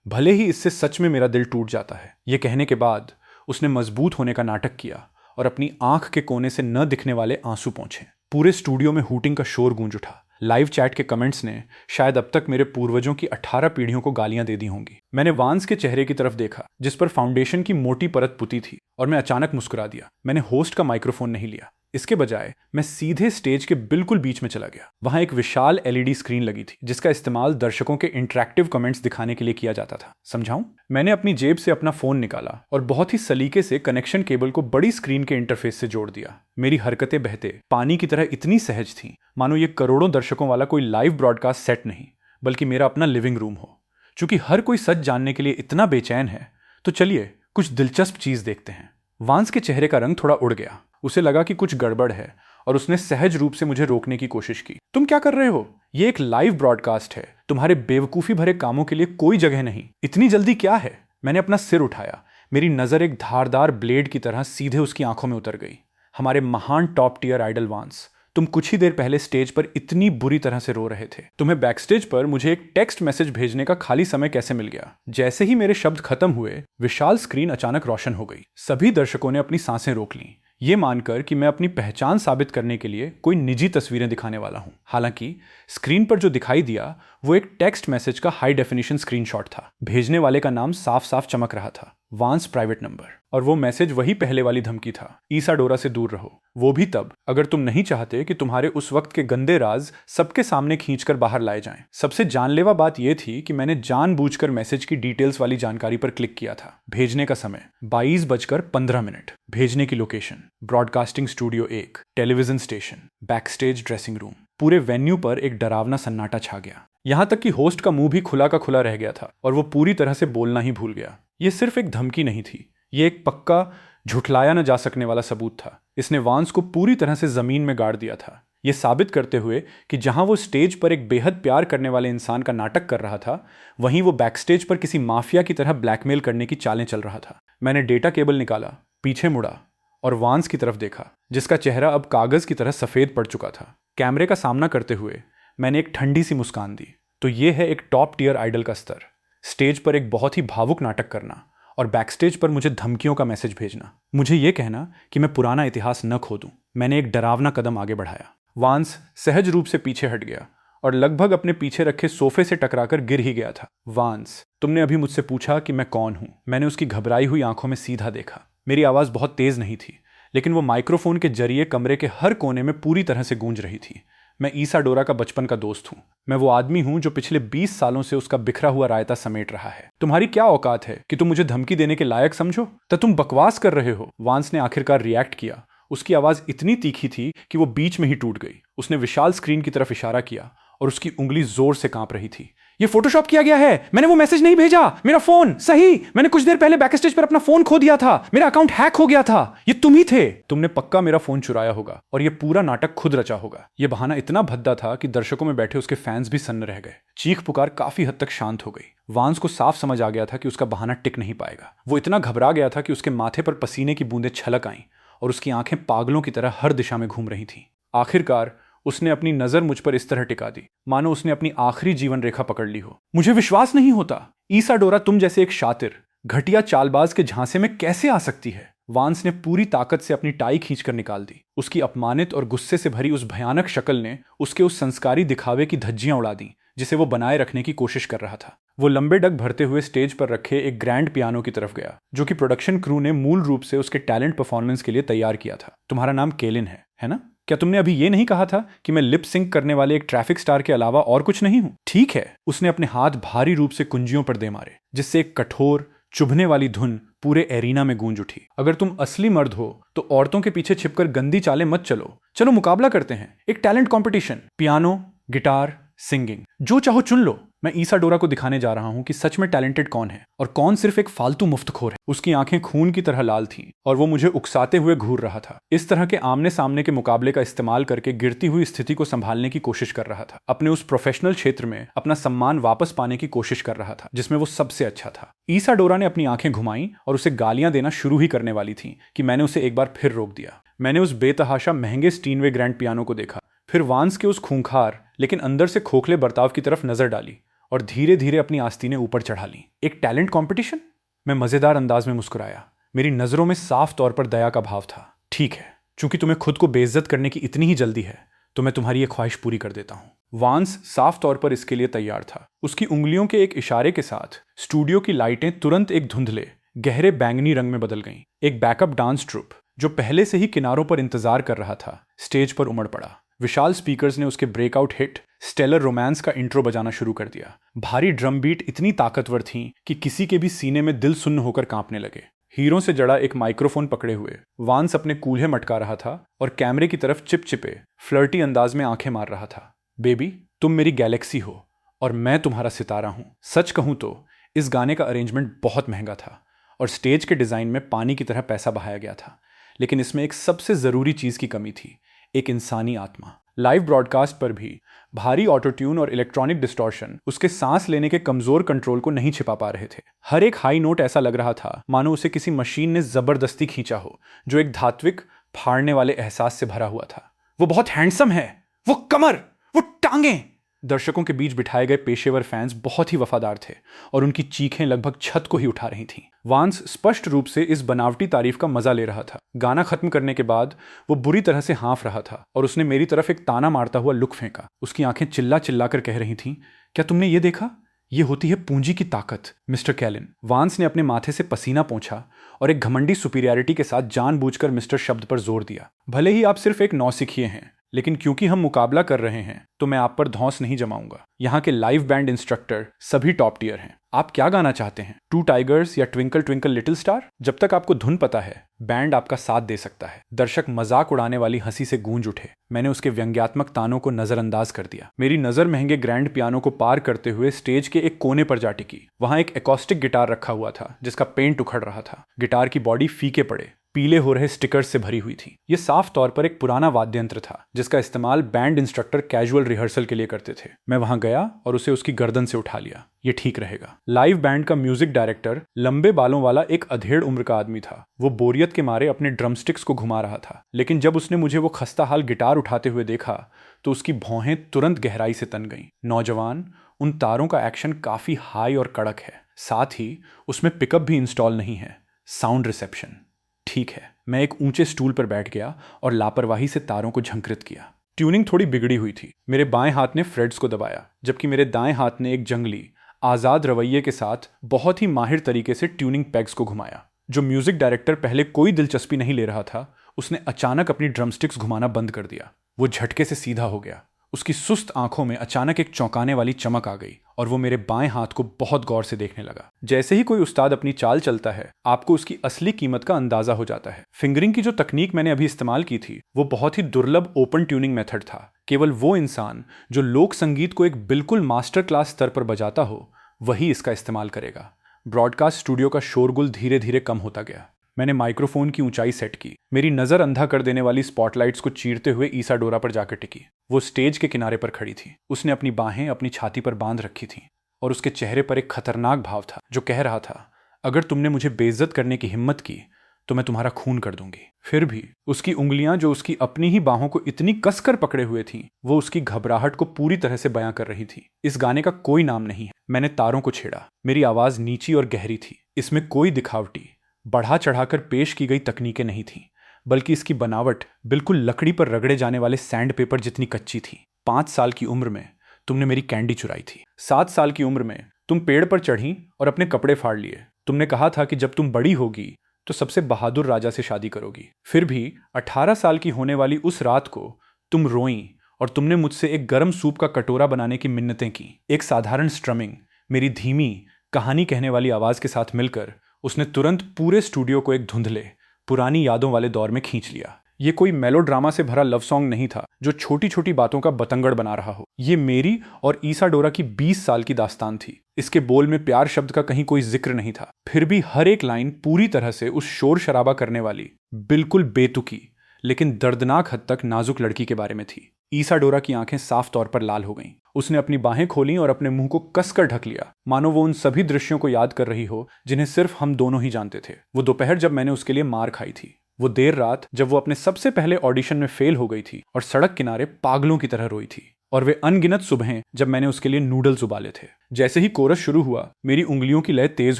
भले ही इससे सच में मेरा दिल टूट जाता है। ये कहने के बाद उसने मजबूत होने का नाटक किया और अपनी आंख के कोने से न दिखने वाले आंसू पोंछे। पूरे स्टूडियो में हूटिंग का शोर गूंज उठा। लाइव चैट के कमेंट्स ने शायद अब तक मेरे पूर्वजों की 18 पीढ़ियों को गालियां दे दी होंगी। मैंने वांस के चेहरे की तरफ देखा, जिस पर फाउंडेशन की मोटी परत पुती थी, और मैं अचानक मुस्कुरा दिया। मैंने होस्ट का माइक्रोफोन नहीं लिया। इसके बजाय मैं सीधे स्टेज के बिल्कुल बीच में चला गया। वहां एक विशाल एलईडी स्क्रीन लगी थी, जिसका इस्तेमाल दर्शकों के इंटरैक्टिव कमेंट्स दिखाने के लिए किया जाता था। समझाऊं? मैंने अपनी जेब से अपना फोन निकाला और बहुत ही सलीके से कनेक्शन केबल को बड़ी स्क्रीन के इंटरफेस से जोड़ दिया। मेरी हरकतें बहते पानी की तरह इतनी सहज थीं, मानो ये करोड़ों दर्शकों वाला कोई लाइव ब्रॉडकास्ट सेट नहीं, बल्कि मेरा अपना लिविंग रूम हो। चूंकि हर कोई सच जानने के लिए इतना बेचैन है, तो चलिए कुछ दिलचस्प चीज देखते हैं। वांस के चेहरे का रंग थोड़ा उड़ गया। उसे लगा कि कुछ गड़बड़ है और उसने सहज रूप से मुझे रोकने की कोशिश की। तुम क्या कर रहे हो? ये एक लाइव ब्रॉडकास्ट है। तुम्हारे बेवकूफी भरे कामों के लिए कोई जगह नहीं। इतनी जल्दी क्या है? मैंने अपना सिर उठाया। मेरी नजर एक धारदार ब्लेड की तरह सीधे उसकी आंखों में उतर गई। हमारे महान टॉप टियर आइडल वांस, तुम कुछ ही देर पहले स्टेज पर इतनी बुरी तरह से रो रहे थे। तुम्हें बैकस्टेज पर मुझे एक टेक्स्ट मैसेज भेजने का खाली समय कैसे मिल गया? जैसे ही मेरे शब्द खत्म हुए, विशाल स्क्रीन अचानक रोशन हो गई। सभी दर्शकों ने अपनी सांसें रोक लीं, ये मानकर कि मैं अपनी पहचान साबित करने के लिए कोई निजी तस्वीरें दिखाने वाला हूं। हालांकि स्क्रीन पर जो दिखाई दिया वो एक टेक्स्ट मैसेज का हाई डेफिनेशन स्क्रीनशॉट था। भेजने वाले का नाम साफ साफ चमक रहा था, वांस प्राइवेट नंबर। और वो मैसेज वही पहले वाली धमकी था, ईसाडोरा से दूर रहो। वो भी तब अगर तुम नहीं चाहते कि तुम्हारे उस वक्त के गंदे राज सबके सामने खींचकर बाहर लाए जाएं। सबसे जानलेवा बात यह थी कि मैंने जानबूझकर मैसेज की डिटेल्स वाली जानकारी पर क्लिक किया था। भेजने का समय 22:15। भेजने की location broadcasting studio 1, television station, backstage dressing room. पूरे वेन्यू पर एक डरावना सन्नाटा छा गया। यहां तक कि होस्ट का मुंह भी खुला का खुला रह गया था और वो पूरी तरह से बोलना ही भूल गया। ये सिर्फ एक धमकी नहीं थी, ये एक पक्का झुठलाया न जा सकने वाला सबूत था। इसने वांस को पूरी तरह से जमीन में गाड़ दिया था, ये साबित करते हुए कि जहां वो स्टेज पर एक बेहद प्यार करने वाले इंसान का नाटक कर रहा था, वहीं वो बैकस्टेज पर किसी माफिया की तरह ब्लैकमेल करने की चालें चल रहा था। मैंने डेटा केबल निकाला, पीछे मुड़ा और वांस की तरफ देखा, जिसका चेहरा अब कागज की तरह सफेद पड़ चुका था। कैमरे का सामना करते हुए मैंने एक ठंडी सी मुस्कान दी। तो ये है एक टॉप टियर आइडल का स्तर, स्टेज पर एक बहुत ही भावुक नाटक करना और बैकस्टेज पर मुझे धमकियों का मैसेज भेजना, मुझे ये कहना कि मैं पुराना इतिहास न खो दूं। मैंने एक डरावना कदम आगे बढ़ाया। वांस सहज रूप से पीछे हट गया और लगभग अपने पीछे रखे सोफे से टकराकर गिर ही गया था। वांस, तुमने अभी मुझसे पूछा कि मैं कौन हूं। मैंने उसकी घबराई हुई आंखों में सीधा देखा। मेरी आवाज बहुत तेज नहीं थी, लेकिन वो माइक्रोफोन के जरिए कमरे के हर कोने में पूरी तरह से गूंज रही थी। मैं ईसाडोरा का बचपन का दोस्त हूं। मैं वो आदमी हूं जो पिछले 20 सालों से उसका बिखरा हुआ रायता समेट रहा है। तुम्हारी क्या औकात है कि तुम मुझे धमकी देने के लायक समझो? तो तुम बकवास कर रहे हो। वांस ने आखिरकार रिएक्ट किया। उसकी आवाज इतनी तीखी थी कि वो बीच में ही टूट गई। उसने विशाल स्क्रीन की तरफ इशारा किया और उसकी उंगली जोर से कांप रही थी। ये फोटोशॉप किया गया है। मैंने वो मैसेज नहीं भेजा। मेरा फोन सही। मैंने कुछ देर पहले बैक स्टेज पर अपना फोन खो दिया था। मेरा अकाउंट हैक हो गया था। ये तुम ही थे। तुमने पक्का मेरा फोन चुराया होगा और ये पूरा नाटक खुद रचा होगा। ये बहाना इतना भद्दा था कि दर्शकों में बैठे उसके फैंस भी सन्न रह गए। चीख पुकार काफी हद तक शांत हो गई। वांस को साफ समझ आ गया था कि उसका बहाना टिक नहीं पाएगा। वो इतना घबरा गया था कि उसके माथे पर पसीने की बूंदें छलक आईं और उसकी आंखें पागलों की तरह हर दिशा में घूम रही थीं। आखिरकार उसने अपनी नजर मुझ पर इस तरह टिका दी मानो उसने अपनी आखिरी जीवन रेखा पकड़ ली हो। मुझे विश्वास नहीं होता। ईसाडोरा तुम जैसे एक शातिर घटिया चालबाज के झांसे में कैसे आ सकती है? वांस ने पूरी ताकत से अपनी टाई खींचकर निकाल दी। उसकी अपमानित और गुस्से से भरी उस भयानक शक्ल ने उसके उस संस्कारी दिखावे की धज्जियां उड़ा दी जिसे वो बनाए रखने की कोशिश कर रहा था। वो लंबे डग भरते हुए स्टेज पर रखे एक ग्रैंड पियानो की तरफ गया, जो कि प्रोडक्शन क्रू ने मूल रूप से उसके टैलेंट परफॉर्मेंस के लिए तैयार किया था। तुम्हारा नाम केलिन है ना? क्या तुमने अभी ये नहीं कहा था कि मैं लिप सिंक करने वाले एक ट्रैफिक स्टार के अलावा और कुछ नहीं हूं? ठीक है। उसने अपने हाथ भारी रूप से कुंजियों पर दे मारे, जिससे एक कठोर चुभने वाली धुन पूरे एरिना में गूंज उठी। अगर तुम असली मर्द हो तो औरतों के पीछे छिपकर गंदी चालें मत चलो मुकाबला करते हैं। एक talent competition, piano, guitar, singing, जो चाहो चुन लो। मैं ईसाडोरा को दिखाने जा रहा हूं कि सच में टैलेंटेड कौन है और कौन सिर्फ एक फालतू मुफ्तखोर है। उसकी आंखें खून की तरह लाल थीं और वो मुझे उकसाते हुए घूर रहा था। इस तरह के आमने सामने के मुकाबले का इस्तेमाल करके गिरती हुई स्थिति को संभालने की कोशिश कर रहा था। अपने उस प्रोफेशनल क्षेत्र में अपना सम्मान वापस पाने की कोशिश कर रहा था जिसमें वो सबसे अच्छा था। ईसाडोरा ने अपनी आंखें घुमाई और उसे गालियां देना शुरू ही करने वाली थी कि मैंने उसे एक बार फिर रोक दिया। मैंने उस बेतहाशा महंगे स्टीनवे ग्रैंड पियानो को देखा, फिर वांस के उस खूंखार लेकिन अंदर से खोखले बर्ताव की तरफ नजर डाली और धीरे धीरे अपनी आस्तीनें ऊपर चढ़ा ली। एक टैलेंट कंपटीशन? मैं मजेदार अंदाज में मुस्कुराया। मेरी नजरों में साफ तौर पर दया का भाव था। ठीक है, चूंकि तुम्हें खुद को बेइज्जत करने की इतनी ही जल्दी है तो मैं तुम्हारी ये ख्वाहिश पूरी कर देता हूं। वांस साफ तौर पर इसके लिए तैयार था। उसकी उंगलियों के एक इशारे के साथ स्टूडियो की लाइटें तुरंत एक धुंधले गहरे बैंगनी रंग में बदल गईं। एक बैकअप डांस ट्रूप जो पहले से ही किनारों पर इंतजार कर रहा था स्टेज पर उमड़ पड़ा। विशाल स्पीकर्स ने उसके ब्रेकआउट हिट स्टेलर रोमांस का इंट्रो बजाना शुरू कर दिया। भारी ड्रम बीट इतनी ताकतवर थीं कि किसी के भी सीने में दिल सुन्न होकर कांपने लगे। हीरों से जड़ा एक माइक्रोफोन पकड़े हुए वांस अपने कूल्हे मटका रहा था और कैमरे की तरफ चिपचिपे फ्लर्टी अंदाज में आंखें मार रहा था। बेबी, तुम मेरी गैलेक्सी हो और मैं तुम्हारा सितारा हूं। सच कहूं तो इस गाने का अरेंजमेंट बहुत महंगा था और स्टेज के डिजाइन में पानी की तरह पैसा बहाया गया था, लेकिन इसमें एक सबसे जरूरी चीज की कमी थी, एक इंसानी आत्मा। लाइव ब्रॉडकास्ट पर भी भारी ऑटोट्यून और इलेक्ट्रॉनिक डिस्टॉर्शन उसके सांस लेने के कमजोर कंट्रोल को नहीं छिपा पा रहे थे। हर एक हाई नोट ऐसा लग रहा था मानो उसे किसी मशीन ने जबरदस्ती खींचा हो, जो एक धात्विक फाड़ने वाले एहसास से भरा हुआ था। वो बहुत हैंडसम है, वो कमर, वो टांगें। दर्शकों के बीच बिठाए गए पेशेवर फैंस बहुत ही वफादार थे और उनकी चीखें लगभग छत को ही उठा रही थीं। वांस स्पष्ट रूप से इस बनावटी तारीफ का मजा ले रहा था। गाना खत्म करने के बाद वो बुरी तरह से हाँफ रहा था और उसने मेरी तरफ एक ताना मारता हुआ लुक फेंका। उसकी आंखें चिल्ला चिल्ला कर कह रही थीं, क्या तुमने ये देखा? ये होती है पूंजी की ताकत, मिस्टर कैलिन। वांस ने अपने माथे से पसीना पोंछा और एक घमंडी सुपीरियरिटी के साथ जानबूझकर मिस्टर शब्द पर जोर दिया। भले ही आप सिर्फ एक नौसिखिए हैं, लेकिन क्योंकि हम मुकाबला कर रहे हैं तो मैं आप पर धौंस नहीं जमाऊंगा। यहाँ के लाइव बैंड इंस्ट्रक्टर सभी टॉप टियर हैं। आप क्या गाना चाहते हैं? टू टाइगर्स या ट्विंकल ट्विंकल लिटिल स्टार? जब तक आपको धुन पता है, बैंड आपका साथ दे सकता है। दर्शक मजाक उड़ाने वाली हंसी से गूंज उठे। मैंने उसके व्यंग्यात्मक तानों को नजरअंदाज कर दिया। मेरी नजर महंगे ग्रैंड पियानो को पार करते हुए स्टेज के एक कोने पर जा टिकी। वहां एक एकॉस्टिक गिटार रखा हुआ था जिसका पेंट उखड़ रहा था। गिटार की बॉडी फीके पड़े पीले हो रहे स्टिकर्स से भरी हुई थी। यह साफ तौर पर एक पुराना वाद्य यंत्र था जिसका इस्तेमाल बैंड इंस्ट्रक्टर कैजुअल रिहर्सल के लिए करते थे। मैं वहां गया और उसे उसकी गर्दन से उठा लिया। ये ठीक रहेगा। लाइव बैंड का म्यूजिक डायरेक्टर लंबे बालों वाला एक अधेड़ उम्र का आदमी था। वो बोरियत के मारे अपने ड्रमस्टिक्स को घुमा रहा था, लेकिन जब उसने मुझे वो खस्ता हाल गिटार उठाते हुए देखा तो उसकी भौहें तुरंत गहराई से तन गईं। नौजवान, उन तारों का एक्शन काफी हाई और कड़क है, साथ ही उसमें पिकअप भी इंस्टॉल नहीं है। साउंड रिसेप्शन ठीक है। मैं एक ऊंचे स्टूल पर बैठ गया और लापरवाही से तारों को झंकृत किया। ट्यूनिंग थोड़ी बिगड़ी हुई थी। मेरे बाएं हाथ ने फ्रेड्स को दबाया, जबकि मेरे दाएं हाथ ने एक जंगली आज़ाद रवैये के साथ बहुत ही माहिर तरीके से ट्यूनिंग पेग्स को घुमाया। जो म्यूजिक डायरेक्टर पहले कोई दिलचस्पी नहीं ले रहा था, उसने अचानक अपनी ड्रमस्टिक्स घुमाना बंद कर दिया। वो झटके से सीधा हो गया। उसकी सुस्त आंखों में अचानक एक चौंकाने वाली चमक आ गई और वो मेरे बाएं हाथ को बहुत गौर से देखने लगा। जैसे ही कोई उस्ताद अपनी चाल चलता है, आपको उसकी असली कीमत का अंदाजा हो जाता है। फिंगरिंग की जो तकनीक मैंने अभी इस्तेमाल की थी, वो बहुत ही दुर्लभ ओपन ट्यूनिंग मेथड था। केवल वो इंसान जो लोक संगीत को एक बिल्कुल मास्टर क्लास स्तर पर बजाता हो, वही इसका इस्तेमाल करेगा। ब्रॉडकास्ट स्टूडियो का शोरगुल धीरे धीरे कम होता गया। मैंने माइक्रोफोन की ऊंचाई सेट की। मेरी नजर अंधा कर देने वाली स्पॉटलाइट्स को चीरते हुए ईसाडोरा पर जाकर टिकी। वो स्टेज के किनारे पर खड़ी थी। उसने अपनी बाहें अपनी छाती पर बांध रखी थीं और उसके चेहरे पर एक खतरनाक भाव था जो कह रहा था, अगर तुमने मुझे बेइज्जत करने की हिम्मत की तो मैं तुम्हारा खून कर दूंगी। फिर भी उसकी उंगलियां जो उसकी अपनी ही बाहों को इतनी कसकर पकड़े हुए थीं, वो उसकी घबराहट को पूरी तरह से बयां कर रही थी। इस गाने का कोई नाम नहीं है। मैंने तारों को छेड़ा। मेरी आवाज नीची और गहरी थी। इसमें कोई दिखावटी, बढ़ा चढ़ाकर पेश की गई तकनीकें नहीं थीं, बल्कि इसकी बनावट बिल्कुल लकड़ी पर रगड़े जाने वाले सैंड पेपर जितनी कच्ची थी। 5 साल की उम्र में तुमने मेरी कैंडी चुराई थी। 7 साल की उम्र में तुम पेड़ पर चढ़ी और अपने कपड़े फाड़ लिए। तुमने कहा था कि जब तुम बड़ी होगी तो सबसे बहादुर राजा से शादी करोगी। फिर भी 18 साल की होने वाली उस रात को तुम रोईं और तुमने मुझसे एक गर्म सूप का कटोरा बनाने की मिन्नतें की। एक साधारण स्ट्रमिंग मेरी धीमी कहानी कहने वाली आवाज के साथ मिलकर उसने तुरंत पूरे स्टूडियो को एक धुंधले पुरानी यादों वाले दौर में खींच लिया। ये कोई मेलोड्रामा से भरा लव सॉन्ग नहीं था जो छोटी छोटी बातों का बतंगड़ बना रहा हो। ये मेरी और ईसाडोरा की 20 साल की दास्तान थी। इसके बोल में प्यार शब्द का कहीं कोई जिक्र नहीं था। फिर भी हर एक लाइन पूरी तरह से उस शोर शराबा करने वाली बिल्कुल बेतुकी लेकिन दर्दनाक हद तक नाजुक लड़की के बारे में थी। ईसाडोरा की आंखें साफ तौर पर लाल हो गईं। उसने अपनी बाहें खोलीं और अपने मुंह को कसकर ढक लिया, मानो वो उन सभी दृश्यों को याद कर रही हो जिन्हें सिर्फ हम दोनों ही जानते थे। वो दोपहर जब मैंने उसके लिए मार खाई थी, वो देर रात जब वो अपने सबसे पहले ऑडिशन में फेल हो गई थी और सड़क किनारे पागलों की तरह रोई थी, और वे अनगिनत सुबहें जब मैंने उसके लिए नूडल्स उबाले थे। जैसे ही कोरस शुरू हुआ, मेरी उंगलियों की लय तेज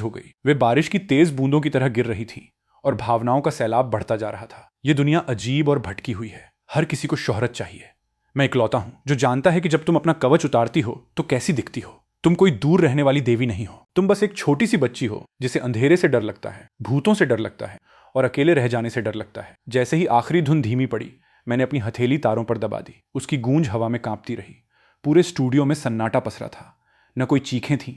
हो गई। वे बारिश की तेज बूंदों की तरह गिर रही थी और भावनाओं का सैलाब बढ़ता जा रहा था। ये दुनिया अजीब और भटकी हुई है। हर किसी को शोहरत चाहिए। मैं इकलौता हूं जो जानता है कि जब तुम अपना कवच उतारती हो तो कैसी दिखती हो। तुम कोई दूर रहने वाली देवी नहीं हो। तुम बस एक छोटी सी बच्ची हो जिसे अंधेरे से डर लगता है, भूतों से डर लगता है और अकेले रह जाने से डर लगता है। जैसे ही आखिरी धुन धीमी पड़ी, मैंने अपनी हथेली तारों पर दबा दी। उसकी गूंज हवा में कांपती रही। पूरे स्टूडियो में सन्नाटा पसरा था। न कोई चीखें थीं,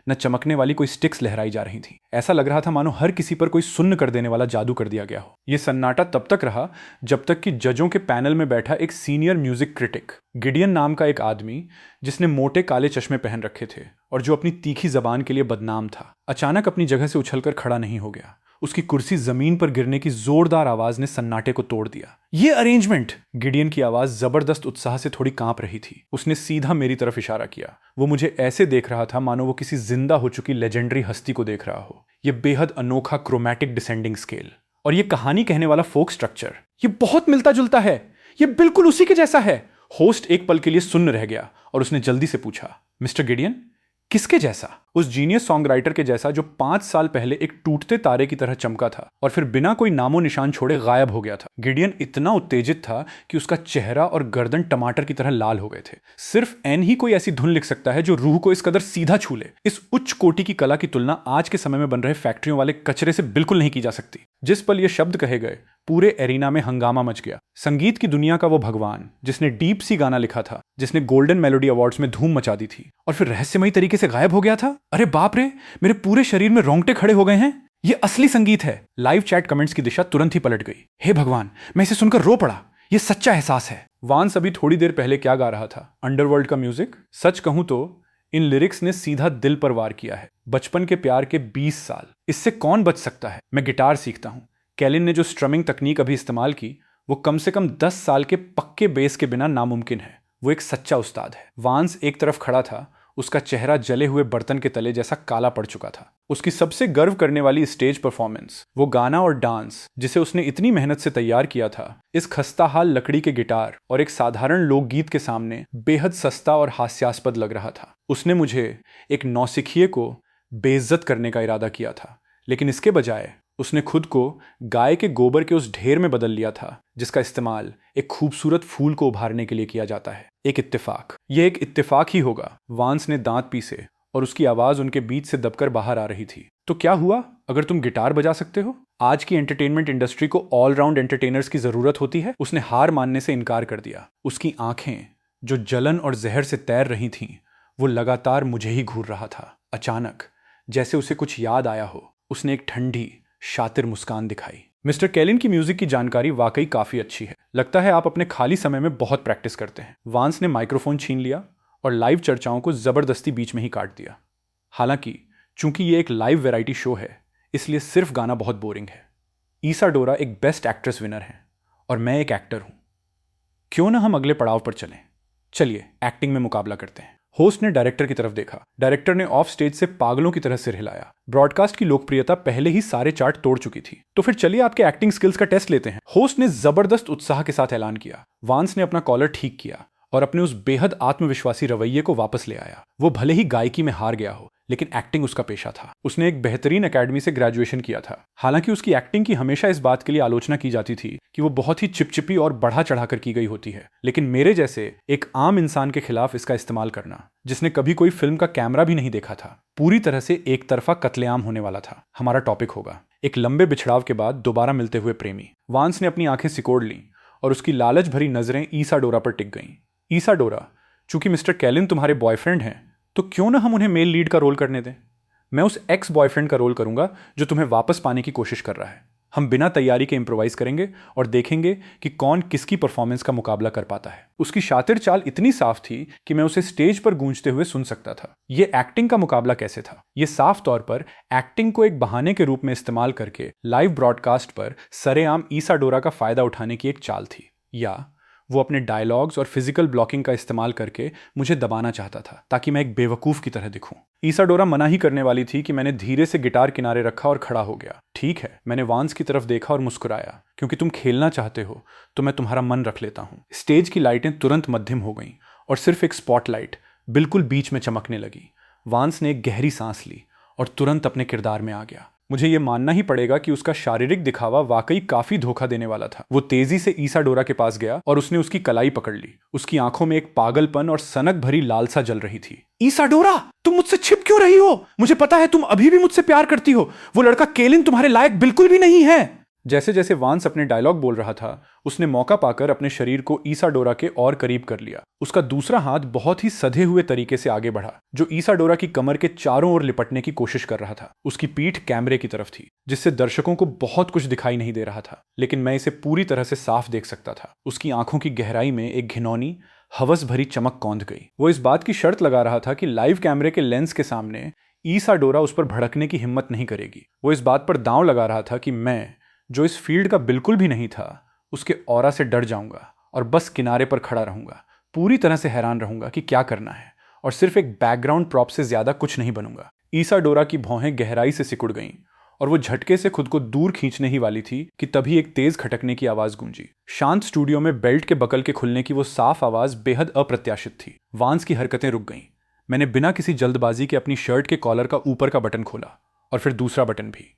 न चमकने वाली कोई स्टिक्स लहराई जा रही थी। ऐसा लग रहा था मानो हर किसी पर कोई सुन्न कर देने वाला जादू कर दिया गया हो। यह सन्नाटा तब तक रहा जब तक कि जजों के पैनल में बैठा एक सीनियर म्यूजिक क्रिटिक, गिडियन नाम का एक आदमी जिसने मोटे काले चश्मे पहन रखे थे और जो अपनी तीखी जबान के लिए बदनाम था, अचानक अपनी जगह से उछलकर खड़ा नहीं हो गया। उसकी कुर्सी जमीन पर गिरने की जोरदार आवाज ने सन्नाटे को तोड़ दिया। ये अरेंजमेंट! गिडियन की आवाज जबरदस्त उत्साह से थोड़ी कांप रही थी। उसने सीधा मेरी तरफ इशारा किया। वो मुझे ऐसे देख रहा था मानो वो किसी जिंदा हो चुकी लेजेंडरी हस्ती को देख रहा हो। ये बेहद अनोखा क्रोमैटिक डिसेंडिंग स्केल और ये कहानी कहने वाला फोक स्ट्रक्चर, ये बहुत मिलता जुलता है। ये बिल्कुल उसी के जैसा है। होस्ट एक पल के लिए सुन्न रह गया और उसने जल्दी से पूछा, मिस्टर गिडियन, किसके जैसा? उस जीनियस सॉन्ग राइटर के जैसा जो 5 साल पहले एक टूटते तारे की तरह चमका था और फिर बिना कोई नामो निशान छोड़े गायब हो गया था। गिडियन इतना उत्तेजित था कि उसका चेहरा और गर्दन टमाटर की तरह लाल हो गए थे। सिर्फ एन ही कोई ऐसी धुन लिख सकता है जो रूह को इस कदर सीधा छू ले। इस उच्च कोटि की कला की तुलना आज के समय में बन रहे फैक्ट्रियों वाले कचरे से बिल्कुल नहीं की जा सकती। जिस पल ये शब्द कहे गए, पूरे एरिना में हंगामा मच गया। संगीत की दुनिया का वो भगवान जिसने डीप सी गाना लिखा था, जिसने गोल्डन मेलोडी अवार्ड्स में धूम मचा दी थी, और फिर रहस्यमयी तरीके से गायब हो गया था। अरे बाप रे, मेरे पूरे शरीर में रोंगटे खड़े हो गए हैं। ये असली संगीत है। लाइव चैट कमेंट्स की दिशा तुरंत ही पलट गई। हे भगवान, मैं इसे सुनकर रो पड़ा। ये सच्चा एहसास है। वांस अभी थोड़ी देर पहले क्या गा रहा था? अंडरवर्ल्ड का म्यूजिक। सच कहूं तो इन लिरिक्स ने सीधा दिल पर वार किया है। बचपन के प्यार के 20 साल, इससे कौन बच सकता है? मैं गिटार सीखता हूं। कैलिन ने जो स्ट्रमिंग तकनीक अभी इस्तेमाल की, वो कम से कम 10 साल के पक्के बेस के बिना नामुमकिन है। वो एक सच्चा उस्ताद है। वांस एक तरफ खड़ा था। उसका चेहरा जले हुए बर्तन के तले जैसा काला पड़ चुका था। उसकी सबसे गर्व करने वाली स्टेज परफॉर्मेंस, वो गाना और डांस जिसे उसने इतनी मेहनत से तैयार किया था, इस खस्ताहाल लकड़ी के गिटार और एक साधारण लोकगीत के सामने बेहद सस्ता और हास्यास्पद लग रहा था। उसने मुझे, एक नौसिखिए को, बेइज्जत करने का इरादा किया था, लेकिन इसके बजाय उसने खुद को गाय के गोबर के उस ढेर में बदल लिया था जिसका इस्तेमाल एक खूबसूरत फूल को उभारने के लिए किया जाता है। एक इत्तेफाक, यह एक इत्तेफाक ही होगा। वांस ने दांत पीसे और उसकी आवाज उनके बीच से दबकर बाहर आ रही थी। तो क्या हुआ अगर तुम गिटार बजा सकते हो? आज की एंटरटेनमेंट इंडस्ट्री को ऑलराउंड एंटरटेनर्स की जरूरत होती है। उसने हार मानने से इनकार कर दिया। उसकी आंखें जो जलन और जहर से तैर रही थीं, वो लगातार मुझे ही घूर रहा था। अचानक जैसे उसे कुछ याद आया हो, उसने एक ठंडी शातिर मुस्कान दिखाई। मिस्टर कैलिन की म्यूजिक की जानकारी वाकई काफी अच्छी है। लगता है आप अपने खाली समय में बहुत प्रैक्टिस करते हैं। वांस ने माइक्रोफोन छीन लिया और लाइव चर्चाओं को जबरदस्ती बीच में ही काट दिया। हालांकि चूंकि ये एक लाइव वैरायटी शो है, इसलिए सिर्फ गाना बहुत बोरिंग है। ईसाडोरा एक बेस्ट एक्ट्रेस विनर है और मैं एक एक्टर हूं। क्यों ना हम अगले पड़ाव पर चलें? चलिए एक्टिंग में मुकाबला करते हैं। होस्ट ने डायरेक्टर की तरफ देखा। डायरेक्टर ने ऑफ स्टेज से पागलों की तरह सिर हिलाया। ब्रॉडकास्ट की लोकप्रियता पहले ही सारे चार्ट तोड़ चुकी थी। तो फिर चलिए आपके एक्टिंग स्किल्स का टेस्ट लेते हैं। होस्ट ने जबरदस्त उत्साह के साथ ऐलान किया। वांस ने अपना कॉलर ठीक किया और अपने उस बेहद आत्मविश्वासी रवैये को वापस ले आया। वो भले ही गायकी में हार गया हो, लेकिन एक्टिंग उसका पेशा था। उसने एक बेहतरीन एकेडमी से ग्रेजुएशन किया था। हालांकि उसकी एक्टिंग की हमेशा इस बात के लिए आलोचना की जाती थी कि वो बहुत ही चिपचिपी और बढ़ा चढ़ाकर की गई होती है। लेकिन मेरे जैसे एक आम इंसान के खिलाफ इसका इस्तेमाल करना, जिसने कभी कोई फिल्म का कैमरा भी नहीं देखा था, पूरी तरह से एक तरफा कत्लेआम होने वाला था। हमारा टॉपिक होगा एक लंबे बिछड़ाव के बाद दोबारा मिलते हुए प्रेमी। वांस ने अपनी आंखें सिकोड़ लीं और उसकी लालच भरी नजरें ईसाडोरा पर टिक गईं। ईसाडोरा, चूंकि मिस्टर कैलिन तुम्हारे बॉयफ्रेंड हैं, तो क्यों ना हम उन्हें मेल लीड का रोल करने दें? मैं उस एक्स बॉयफ्रेंड का रोल करूंगा जो तुम्हें वापस पाने की कोशिश कर रहा है। हम बिना तैयारी के इम्प्रोवाइज करेंगे और देखेंगे कि कौन किसकी परफॉर्मेंस का मुकाबला कर पाता है। उसकी शातिर चाल इतनी साफ थी कि मैं उसे स्टेज पर गूंजते हुए सुन सकता था। ये एक्टिंग का मुकाबला कैसे था? ये साफ तौर पर एक्टिंग को एक बहाने के रूप में इस्तेमाल करके लाइव ब्रॉडकास्ट पर सरेआम ईसाडोरा का फायदा उठाने की एक चाल थी। या वो अपने डायलॉग्स और फिजिकल ब्लॉकिंग का इस्तेमाल करके मुझे दबाना चाहता था ताकि मैं एक बेवकूफ की तरह दिखूं। ईसाडोरा मना ही करने वाली थी कि मैंने धीरे से गिटार किनारे रखा और खड़ा हो गया। ठीक है, मैंने वांस की तरफ देखा और मुस्कुराया। क्योंकि तुम खेलना चाहते हो तो मैं तुम्हारा मन रख लेता हूं। स्टेज की लाइटें तुरंत मध्यम हो गईं और सिर्फ एक स्पॉटलाइट बिल्कुल बीच में चमकने लगी। वांस ने एक गहरी सांस ली और तुरंत अपने किरदार में आ गया। मुझे ये मानना ही पड़ेगा कि उसका शारीरिक दिखावा वाकई काफी धोखा देने वाला था। वो तेजी से ईसाडोरा के पास गया और उसने उसकी कलाई पकड़ ली। उसकी आंखों में एक पागलपन और सनक भरी लालसा जल रही थी। ईसाडोरा, तुम मुझसे छिप क्यों रही हो? मुझे पता है तुम अभी भी मुझसे प्यार करती हो। वो लड़का केलिन तुम्हारे लायक बिल्कुल भी नहीं है। जैसे जैसे वांस अपने डायलॉग बोल रहा था, उसने मौका पाकर अपने शरीर को ईसाडोरा के और करीब कर लिया। उसका दूसरा हाथ बहुत ही सधे हुए तरीके से आगे बढ़ा, जो ईसाडोरा की कमर के चारों ओर लिपटने की कोशिश कर रहा था। उसकी पीठ कैमरे की तरफ थी, जिससे दर्शकों को बहुत कुछ दिखाई नहीं दे रहा था, लेकिन मैं इसे पूरी तरह से साफ देख सकता था। उसकी आंखों की गहराई में एक घिनौनी, हवस भरी चमक कौंध गई। वो इस बात की शर्त लगा रहा था कि लाइव कैमरे के लेंस के सामने ईसाडोरा उस पर भड़कने की हिम्मत नहीं करेगी। वो इस बात पर दांव लगा रहा था कि मैं, जो इस फील्ड का बिल्कुल भी नहीं था, उसके ऑरा से डर जाऊंगा और बस किनारे पर खड़ा रहूंगा, पूरी तरह से हैरान रहूंगा कि क्या करना है, और सिर्फ एक बैकग्राउंड प्रॉप से ज्यादा कुछ नहीं बनूंगा। ईसाडोरा की भौहें गहराई से सिकुड़ गईं और वो झटके से खुद को दूर खींचने ही वाली थी कि तभी एक तेज खटकने की आवाज गूंजी। शांत स्टूडियो में बेल्ट के बकल के खुलने की वो साफ आवाज बेहद अप्रत्याशित थी। वांस की हरकतें रुक गईं। मैंने बिना किसी जल्दबाजी के अपनी शर्ट के कॉलर का ऊपर का बटन खोला और फिर दूसरा बटन भी।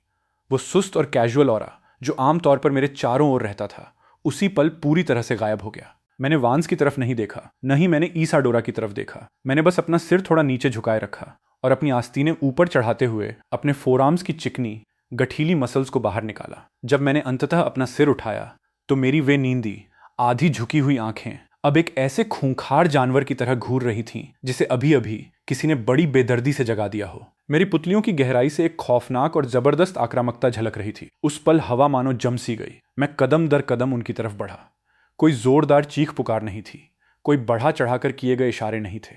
वो सुस्त और कैजुअल ऑरा जो आमतौर पर मेरे चारों ओर रहता था, उसी पल पूरी तरह से गायब हो गया। मैंने वांस की तरफ नहीं देखा, न ही मैंने ईसाडोरा की तरफ देखा। मैंने बस अपना सिर थोड़ा नीचे झुकाए रखा और अपनी आस्तीनें ऊपर चढ़ाते हुए अपने फोरआर्म्स की चिकनी गठीली मसल्स को बाहर निकाला। जब मैंने अंततः अपना सिर उठाया तो मेरी वे नींदी, आधी झुकी हुई आंखें अब एक ऐसे खूंखार जानवर की तरह घूर रही थीं जिसे अभी अभी किसी ने बड़ी बेदर्दी से जगा दिया हो। मेरी पुतलियों की गहराई से एक खौफनाक और जबरदस्त आक्रामकता झलक रही थी। उस पल हवा मानो जम सी गई। मैं कदम दर कदम उनकी तरफ बढ़ा। कोई जोरदार चीख पुकार नहीं थी, कोई बढ़ा चढ़ाकर किए गए इशारे नहीं थे।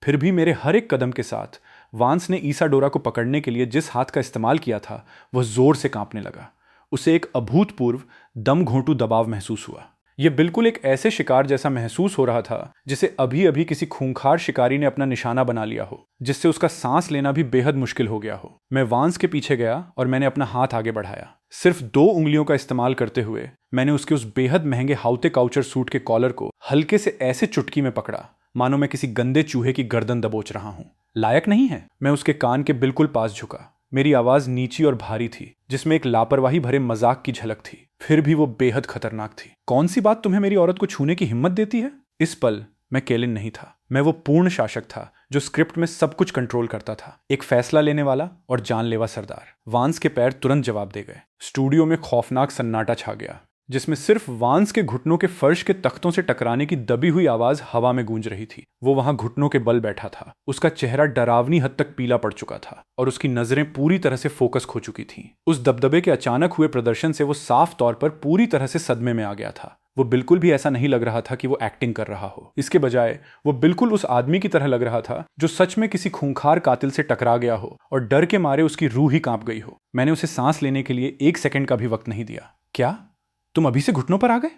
फिर भी मेरे हर एक कदम के साथ वांस ने ईसाडोरा को पकड़ने के लिए जिस हाथ का इस्तेमाल किया था, वह जोर से कांपने लगा। उसे एक अभूतपूर्व दम घोंटू दबाव महसूस हुआ। यह बिल्कुल एक ऐसे शिकार जैसा महसूस हो रहा था जिसे अभी अभी किसी खूंखार शिकारी ने अपना निशाना बना लिया हो, जिससे उसका सांस लेना भी बेहद मुश्किल हो गया हो। मैं वांस के पीछे गया और मैंने अपना हाथ आगे बढ़ाया। सिर्फ 2 उंगलियों का इस्तेमाल करते हुए मैंने उसके उस बेहद महंगे हाउते काउचर सूट के कॉलर को हल्के से ऐसे चुटकी में पकड़ा मानो मैं किसी गंदे चूहे की गर्दन दबोच रहा हूं। लायक नहीं है? मैं उसके कान के बिल्कुल पास झुका मेरी आवाज़ नीची और भारी थी, जिसमें एक लापरवाही भरे मजाक की झलक थी, फिर भी वो बेहद खतरनाक थी। कौन सी बात तुम्हें मेरी औरत को छूने की हिम्मत देती है? इस पल मैं केलिन नहीं था, मैं वो पूर्ण शासक था जो स्क्रिप्ट में सब कुछ कंट्रोल करता था, एक फैसला लेने वाला और जानलेवा सरदार। वांस के पैर तुरंत जवाब दे गए। स्टूडियो में खौफनाक सन्नाटा छा गया, जिसमें सिर्फ वांस के घुटनों के फर्श के तख्तों से टकराने की दबी हुई आवाज हवा में गूंज रही थी। वो वहां घुटनों के बल बैठा था, उसका चेहरा डरावनी हद तक पीला पड़ चुका था और उसकी नजरें पूरी तरह से फोकस खो चुकी थीं। उस दबदबे के अचानक हुए प्रदर्शन से वो साफ तौर पर पूरी तरह से सदमे में आ गया था। वो बिल्कुल भी ऐसा नहीं लग रहा था कि वो एक्टिंग कर रहा हो। इसके बजाय वो बिल्कुल उस आदमी की तरह लग रहा था जो सच में किसी खूंखार कातिल से टकरा गया हो और डर के मारे उसकी रूह ही कांप गई हो। मैंने उसे सांस लेने के लिए 1 सेकंड का भी वक्त नहीं दिया। क्या तुम अभी से घुटनों पर आ गए?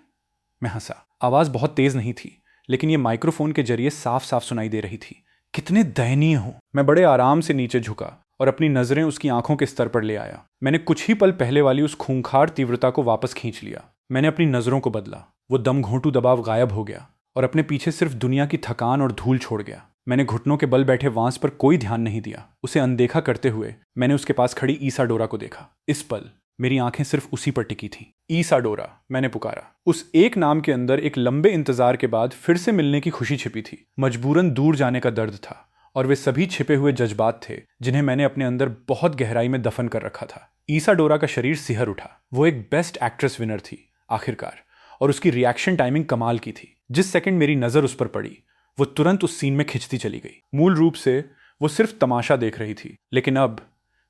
मैं हंसा। आवाज बहुत तेज नहीं थी, लेकिन ये माइक्रोफोन के जरिए साफ साफ सुनाई दे रही थी। कितने दयनीय हो। मैं बड़े आराम से नीचे झुका और अपनी नजरें उसकी आंखों के स्तर पर ले आया। मैंने कुछ ही पल पहले वाली उस खूंखार तीव्रता को वापस खींच लिया। मैंने अपनी नजरों को बदला। वो दम घोंटू दबाव गायब हो गया और अपने पीछे सिर्फ दुनिया की थकान और धूल छोड़ गया। मैंने घुटनों के बल बैठे वांस पर कोई ध्यान नहीं दिया। उसे अनदेखा करते हुए मैंने उसके पास खड़ी ईसाडोरा को देखा। इस पल मेरी आंखें सिर्फ उसी पर टिकी थीं। ईसाडोरा, मैंने पुकारा। उस एक नाम के अंदर एक लंबे इंतजार के बाद फिर से मिलने की खुशी छिपी थी, मजबूरन दूर जाने का दर्द था, और वे सभी छिपे हुए जज्बात थे जिन्हें मैंने अपने अंदर बहुत गहराई में दफन कर रखा था। ईसाडोरा का शरीर सिहर उठा। वो एक बेस्ट एक्ट्रेस विनर थी आखिरकार, और उसकी रिएक्शन टाइमिंग कमाल की थी। जिस सेकंड मेरी नजर उस पर पड़ी, वो तुरंत उस सीन में खिंचती चली गई। मूल रूप से वो सिर्फ तमाशा देख रही थी, लेकिन अब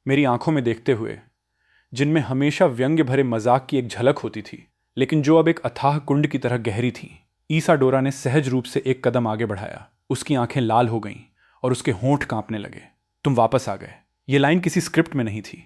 मेरी आंखों में देखते हुए, जिनमें हमेशा व्यंग्य भरे मजाक की एक झलक होती थी, लेकिन जो अब एक अथाह कुंड की तरह गहरी थी, ईसाडोरा ने सहज रूप से एक कदम आगे बढ़ाया। उसकी आंखें लाल हो गईं और उसके होंठ कांपने लगे। तुम वापस आ गए। ये लाइन किसी स्क्रिप्ट में नहीं थी,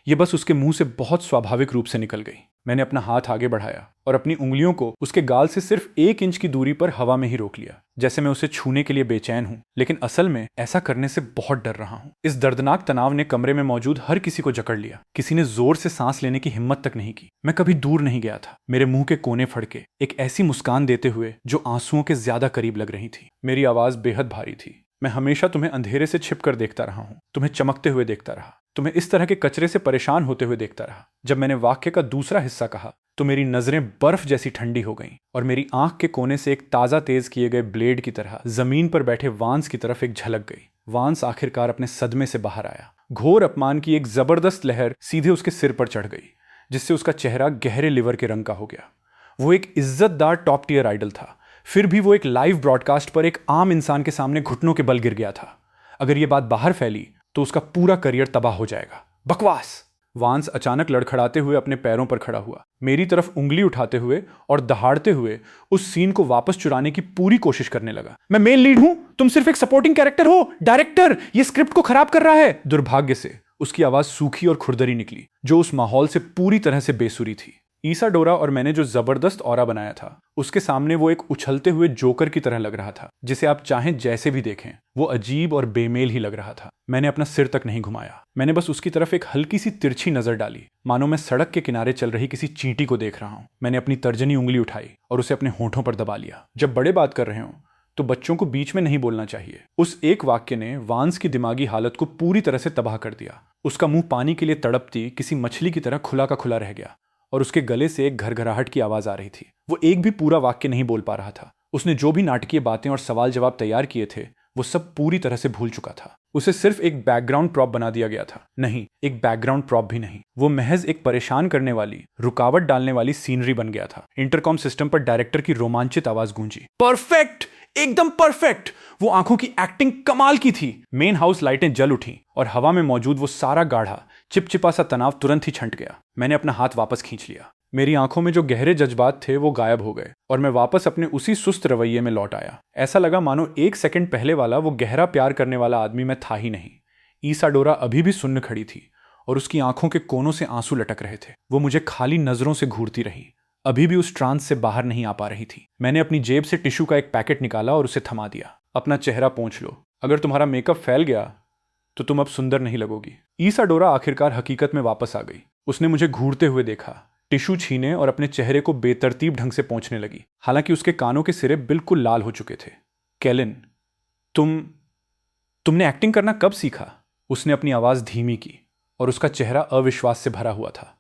ये बस उसके मुंह से बहुत स्वाभाविक रूप से निकल गई। मैंने अपना हाथ आगे बढ़ाया और अपनी उंगलियों को उसके गाल से सिर्फ 1 इंच की दूरी पर हवा में ही रोक लिया, जैसे मैं उसे छूने के लिए बेचैन हूं, लेकिन असल में ऐसा करने से बहुत डर रहा हूं। इस दर्दनाक तनाव ने कमरे में मौजूद हर किसी को जकड़ लिया। किसी ने जोर से सांस लेने की हिम्मत तक नहीं की। मैं कभी दूर नहीं गया था। मेरे मुंह के कोने फड़के एक ऐसी मुस्कान देते हुए जो आंसुओं के ज्यादा करीब लग रही थी। मेरी आवाज बेहद भारी थी। मैं हमेशा तुम्हें अंधेरे से छिप कर देखता रहा हूं, तुम्हें चमकते हुए देखता रहा, तुम्हें इस तरह के कचरे से परेशान होते हुए देखता रहा। जब मैंने वाक्य का दूसरा हिस्सा कहा तो मेरी नजरें बर्फ जैसी ठंडी हो गईं और मेरी आंख के कोने से एक ताजा तेज किए गए ब्लेड की तरह जमीन पर बैठे वांस की तरफ एक झलक गई। वांस आखिरकार अपने सदमे से बाहर आया। घोर अपमान की एक जबरदस्त लहर सीधे उसके सिर पर चढ़ गई, जिससे उसका चेहरा गहरे लिवर के रंग का हो गया। वो एक इज्जतदार टॉप टियर आइडल था, फिर भी वो एक लाइव ब्रॉडकास्ट पर एक आम इंसान के सामने घुटनों के बल गिर गया था। अगर ये बात बाहर फैली तो उसका पूरा करियर तबाह हो जाएगा। बकवास। वांस अचानक लड़खड़ाते हुए अपने पैरों पर खड़ा हुआ, मेरी तरफ उंगली उठाते हुए और दहाड़ते हुए उस सीन को वापस चुराने की पूरी कोशिश करने लगा। मैं मेन लीड हूं, तुम सिर्फ एक सपोर्टिंग कैरेक्टर हो। डायरेक्टर, ये स्क्रिप्ट को खराब कर रहा है। दुर्भाग्य से उसकी आवाज सूखी और खुरदरी निकली, जो उस माहौल से पूरी तरह से बेसुरी थी। ईसाडोरा और मैंने जो जबरदस्त ऑरा बनाया था, उसके सामने वो एक उछलते हुए जोकर की तरह लग रहा था, जिसे आप चाहें जैसे भी देखें। वो अजीब और बेमेल ही लग रहा था। मैंने अपना सिर तक नहीं घुमाया। मैंने बस उसकी तरफ एक हल्की सी तिरछी नजर डाली, मानो मैं सड़क के किनारे चल रही किसी चींटी को देख रहा हूं। मैंने अपनी तर्जनी उंगली उठाई और उसे अपने होठों पर दबा लिया। जब बड़े बात कर रहे हो तो बच्चों को बीच में नहीं बोलना चाहिए। उस एक वाक्य ने वांस की दिमागी हालत को पूरी तरह से तबाह कर दिया। उसका मुंह पानी के लिए तड़पती किसी मछली की तरह खुला का खुला रह गया और उसके गले से एक घरघराहट की आवाज आ रही थी। वो एक भी पूरा वाक्य नहीं बोल पा रहा था। उसने जो भी नाटकीय बातें और सवाल जवाब तैयार किए थे, वो सब पूरी तरह से भूल चुका था। उसे सिर्फ एक बैकग्राउंड प्रॉप बना दिया गया था। नहीं, एक बैकग्राउंड प्रॉप भी नहीं, वो महज एक परेशान करने वाली, रुकावट डालने वाली सीनरी बन गया था। इंटरकॉम सिस्टम पर डायरेक्टर की रोमांचित आवाज गूंजी, परफेक्ट, एकदम परफेक्ट। वो आंखों की एक्टिंग कमाल की थी। मेन हाउस लाइटें जल उठीं और हवा में मौजूद वो सारा गाढ़ा चिपचिपा सा तनाव तुरंत ही छंट गया। मैंने अपना हाथ वापस खींच लिया। मेरी आंखों में जो गहरे जज्बात थे वो गायब हो गए और मैं वापस अपने उसी सुस्त रवैये में लौट आया। ऐसा लगा मानो 1 सेकंड पहले वाला वो गहरा प्यार करने वाला आदमी मैं था ही नहीं। ईसाडोरा अभी भी सुन्न खड़ी थी और उसकी आंखों के कोनों से आंसू लटक रहे थे। वो मुझे खाली नजरों से घूरती रही, अभी भी उस ट्रांस से बाहर नहीं आ पा रही थी। मैंने अपनी जेब से टिश्यू का एक पैकेट निकाला और उसे थमा दिया। अपना चेहरा पोंछ लो, अगर तुम्हारा मेकअप फैल गया तो तुम अब सुंदर नहीं लगोगी। ईसाडोरा आखिरकार हकीकत में वापस आ गई। उसने मुझे घूरते हुए देखा, टिश्यू छीने और अपने चेहरे को बेतरतीब ढंग से पोंछने लगी। हालांकि उसके कानों के सिरे बिल्कुल लाल हो चुके थे। केलिन, तुमने एक्टिंग करना कब सीखा? उसने अपनी आवाज धीमी की। और उसका चेहरा अविश्वास से भरा हुआ था।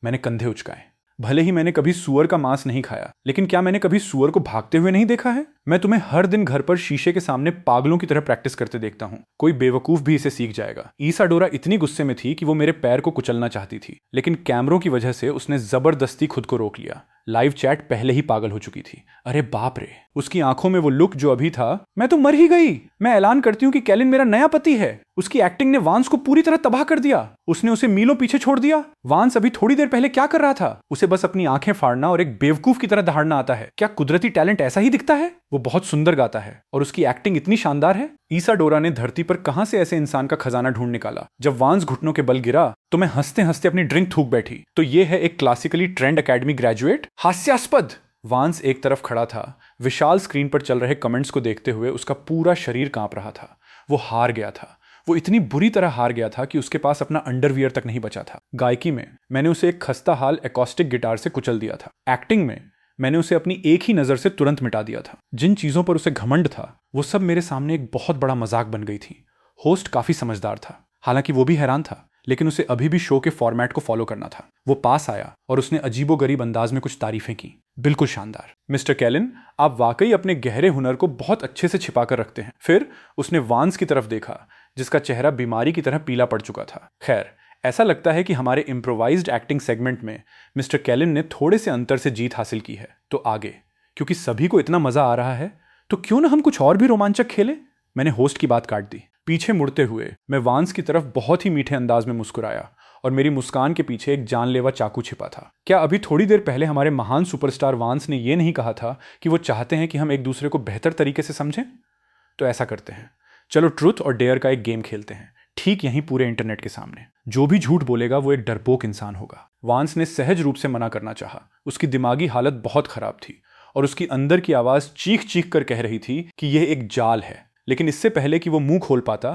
मैंने कंधे उचकाए। भले ही मैंने कभी सूअर का मांस नहीं खाया, लेकिन क्या मैंने कभी सूअर को भागते हुए नहीं देखा है? मैं तुम्हें हर दिन घर पर शीशे के सामने पागलों की तरह प्रैक्टिस करते देखता हूँ। कोई बेवकूफ भी इसे सीख जाएगा। ईसाडोरा इतनी गुस्से में थी कि वो मेरे पैर को कुचलना चाहती थी, लेकिन कैमरों की वजह से उसने जबरदस्ती खुद को रोक लिया। लाइव चैट पहले ही पागल हो चुकी थी। अरे बाप रे, उसकी आंखों में वो लुक जो अभी था, मैं तो मर ही गई। मैं ऐलान करती हूँ कि कैलिन मेरा नया पति है। उसकी एक्टिंग ने वांस को पूरी तरह तबाह कर दिया। उसने उसे मीलों पीछे छोड़ दिया। वांस अभी थोड़ी देर पहले क्या कर रहा था? उसे बस अपनी आंखें फाड़ना और एक बेवकूफ की तरह दहाड़ना आता है। क्या कुदरती टैलेंट ऐसा ही दिखता है? वो बहुत सुंदर गाता है और उसकी एक्टिंग इतनी शानदार है। ईसाडोरा ने धरती पर कहां से ऐसे इंसान का खजाना ढूंढ निकाला। जब वांस घुटनों के बल गिरा तो मैं हंसते हंसते अपनी ड्रिंक थूक बैठी। तो ये है एक क्लासिकली ट्रेंड एकेडमी ग्रेजुएट? हास्यास्पद। वांस एक तरफ खड़ा था, विशाल स्क्रीन पर चल रहे कमेंट्स को देखते हुए उसका पूरा शरीर कांप रहा था। वो हार गया था। वो इतनी बुरी तरह हार गया था कि उसके पास अपना अंडरवियर तक नहीं बचा था। गायकी में मैंने उसे एक खस्ता हाल एकॉस्टिक गिटार से कुचल दिया था। एक्टिंग में मैंने उसे अपनी एक ही नजर से तुरंत मिटा दिया था। जिन चीजों पर उसे घमंड था, वो सब मेरे सामने एक बहुत बड़ा मजाक बन गई थी। होस्ट काफी समझदार था, हालांकि वो भी हैरान था, लेकिन उसे अभी भी शो के फॉर्मेट को फॉलो करना था। वो पास आया और उसने अजीबोगरीब अंदाज में कुछ तारीफें की। बिल्कुल शानदार। मिस्टर कैलिन, आप वाकई अपने गहरे हुनर को बहुत अच्छे से छिपा कर रखते हैं। फिर उसने वांस की तरफ देखा, जिसका चेहरा बीमारी की तरह पीला पड़ चुका था। खैर, ऐसा लगता है कि हमारे इम्प्रोवाइज्ड एक्टिंग सेगमेंट में मिस्टर कैलिन ने थोड़े से अंतर से जीत हासिल की है। तो आगे, क्योंकि सभी को इतना मजा आ रहा है, तो क्यों ना हम कुछ और भी रोमांचक खेलें? मैंने होस्ट की बात काट दी। पीछे मुड़ते हुए मैं वांस की तरफ बहुत ही मीठे अंदाज में मुस्कुराया और मेरी मुस्कान के पीछे एक जानलेवा चाकू छिपा था। क्या अभी थोड़ी देर पहले हमारे महान सुपरस्टार वांस ने यह नहीं कहा था कि वो चाहते हैं कि हम एक दूसरे को बेहतर तरीके से समझें? तो ऐसा करते हैं। चलो ट्रूथ और डेयर का एक गेम खेलते हैं, ठीक यहीं पूरे इंटरनेट के सामने। जो भी झूठ बोलेगा वो एक डरपोक इंसान होगा। वांस ने सहज रूप से मना करना चाहा। उसकी दिमागी हालत बहुत खराब थी और उसकी अंदर की आवाज चीख चीख कर कह रही थी कि यह एक जाल है। लेकिन इससे पहले कि वो मुंह खोल पाता,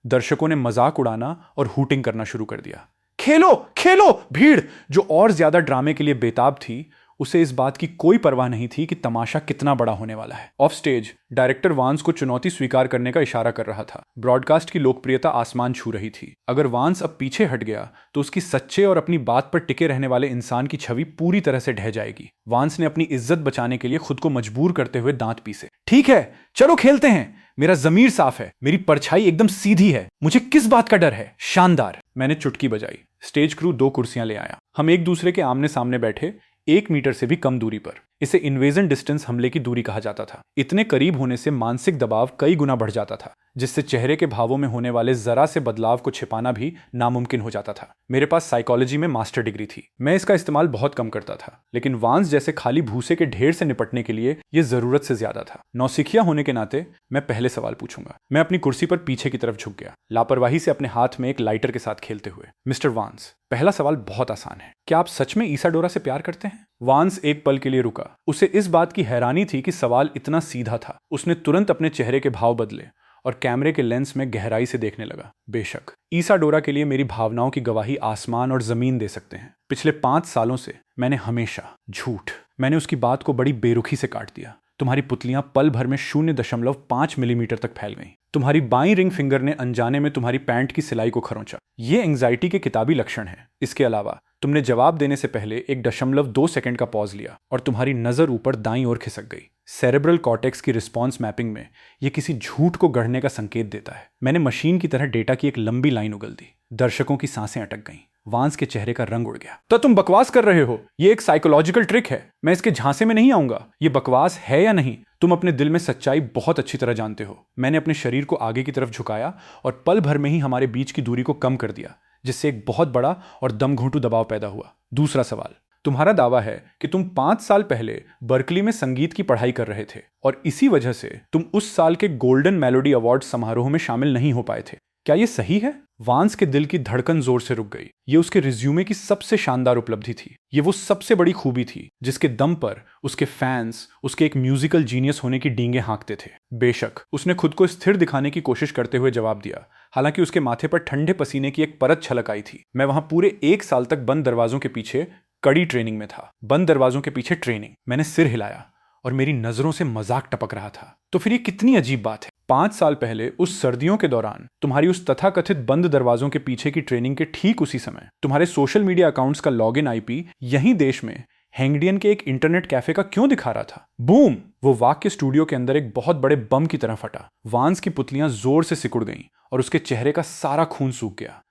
दर्शकों ने मजाक उड़ाना और हूटिंग करना शुरू कर दिया। खेलो खेलो! भीड़, जो और ज्यादा ड्रामे के लिए बेताब थी, उसे इस बात की कोई परवाह नहीं थी कि तमाशा कितना बड़ा होने वाला है। ऑफ स्टेज डायरेक्टर वांस को चुनौती स्वीकार करने का इशारा कर रहा था। ब्रॉडकास्ट की लोकप्रियता आसमान छू रही थी। अगर वांस अब पीछे हट गया तो उसकी सच्चे और अपनी बात पर टिके रहने वाले इंसान की छवि पूरी तरह से ढह जाएगी। वांस ने अपनी इज्जत बचाने के लिए खुद को मजबूर करते हुए दांत पीसे। ठीक है, चलो खेलते हैं। मेरा जमीर साफ है, मेरी परछाई एकदम सीधी है, मुझे किस बात का डर है? शानदार। मैंने चुटकी बजाई। स्टेज क्रू 2 कुर्सियां ले आया। हम एक दूसरे के आमने सामने बैठे, 1 मीटर से भी कम दूरी पर। इसे इन्वेजन डिस्टेंस हमले की दूरी कहा जाता था। इतने करीब होने से मानसिक दबाव कई गुना बढ़ जाता था, जिससे चेहरे के भावों में होने वाले जरा से बदलाव को छिपाना भी नामुमकिन हो जाता था। मेरे पास साइकोलॉजी में मास्टर डिग्री थी। मैं इसका इस्तेमाल बहुत कम करता था, लेकिन वांस जैसे खाली भूसे के ढेर से निपटने के लिए यह जरूरत से ज्यादा था। नौसिखिया होने के नाते मैं पहले सवाल पूछूंगा। मैं अपनी कुर्सी पर पीछे की तरफ झुक गया, लापरवाही से अपने हाथ में एक लाइटर के साथ खेलते हुए। मिस्टर वांस, पहला सवाल बहुत आसान है। क्या आप सच में ईसाडोरा से प्यार करते हैं? वांस एक पल के लिए रुका। उसे इस बात की हैरानी थी कि सवाल इतना सीधा था। उसने तुरंत अपने चेहरे के भाव बदले और कैमरे के लेंस में गहराई से देखने लगा। बेशक, ईसाडोरा के लिए मेरी भावनाओं की गवाही आसमान और जमीन दे सकते हैं। पिछले 5 सालों से मैंने हमेशा झूठ। मैंने उसकी बात को बड़ी बेरुखी से काट दिया। तुम्हारी पुतलियां पल भर में 0.5 मिलीमीटर तक फैल गईं। तुम्हारी बाईं रिंग फिंगर ने अनजाने में तुम्हारी पैंट की सिलाई को खरोंचा। ये एंग्जाइटी के किताबी लक्षण है। इसके अलावा तुमने जवाब देने से पहले 1.2 सेकंड का पॉज लिया और तुम्हारी नजर ऊपर दाईं ओर खिसक गई। सेरेब्रल कॉर्टेक्स की रिस्पॉन्स मैपिंग में यह किसी झूठ को गढ़ने का संकेत देता है। मैंने मशीन की तरह डेटा की एक लंबी लाइन उगल दी। दर्शकों की सांसें अटक गईं। वांस के चेहरे का रंग उड़ गया। तो तुम बकवास कर रहे हो। ये एक साइकोलॉजिकल ट्रिक है। मैं इसके झांसे में नहीं आऊंगा। ये बकवास है या नहीं, तुम अपने दिल में सच्चाई बहुत अच्छी तरह जानते हो। मैंने अपने शरीर को आगे की तरफ झुकाया और पल भर में ही हमारे बीच की दूरी को कम कर दिया, जिससे एक बहुत बड़ा और दमघोंटू दबाव पैदा हुआ। दूसरा सवाल, तुम्हारा दावा है कि तुम 5 साल पहले बर्कली में संगीत की पढ़ाई कर रहे थे और इसी वजह से तुम उस साल के गोल्डन मेलोडी अवार्ड समारोह में शामिल नहीं हो पाए थे। क्या यह सही है? वांस के दिल की धड़कन जोर से रुक गई। यह उसके रिज्यूमे की सबसे शानदार उपलब्धि थी। यह वो सबसे बड़ी खूबी थी जिसके दम पर उसके फैंस उसके एक म्यूजिकल जीनियस होने की डींगे हाँकते थे। बेशक, उसने खुद को स्थिर दिखाने की कोशिश करते हुए जवाब दिया, हालांकि उसके माथे पर ठंडे पसीने की एक परत छलक आई थी। मैं वहां पूरे 1 साल तक बंद दरवाजों के पीछे कड़ी ट्रेनिंग में था। बंद दरवाजों के पीछे ट्रेनिंग। मैंने सिर हिलाया और मेरी नजरों से मजाक टपक रहा था। तो फिर ये कितनी अजीब बात है। 5 साल पहले उस सर्दियों के दौरान तुम्हारी उस तथाकथित बंद दरवाजों के पीछे की ट्रेनिंग के ठीक उसी समय तुम्हारे सोशल मीडिया अकाउंट्स का लॉगिन आईपी यहीं देश में हैंगडियन के एक इंटरनेट कैफे का क्यों दिखा रहा था? बूम! वो वाक्य स्टूडियो के अंदर एक बहुत बड़े बम की तरह फटा। वांस की पुतलियां जोर से सिकुड़ गईं और उसके चेहरे का सारा खून सूख गया।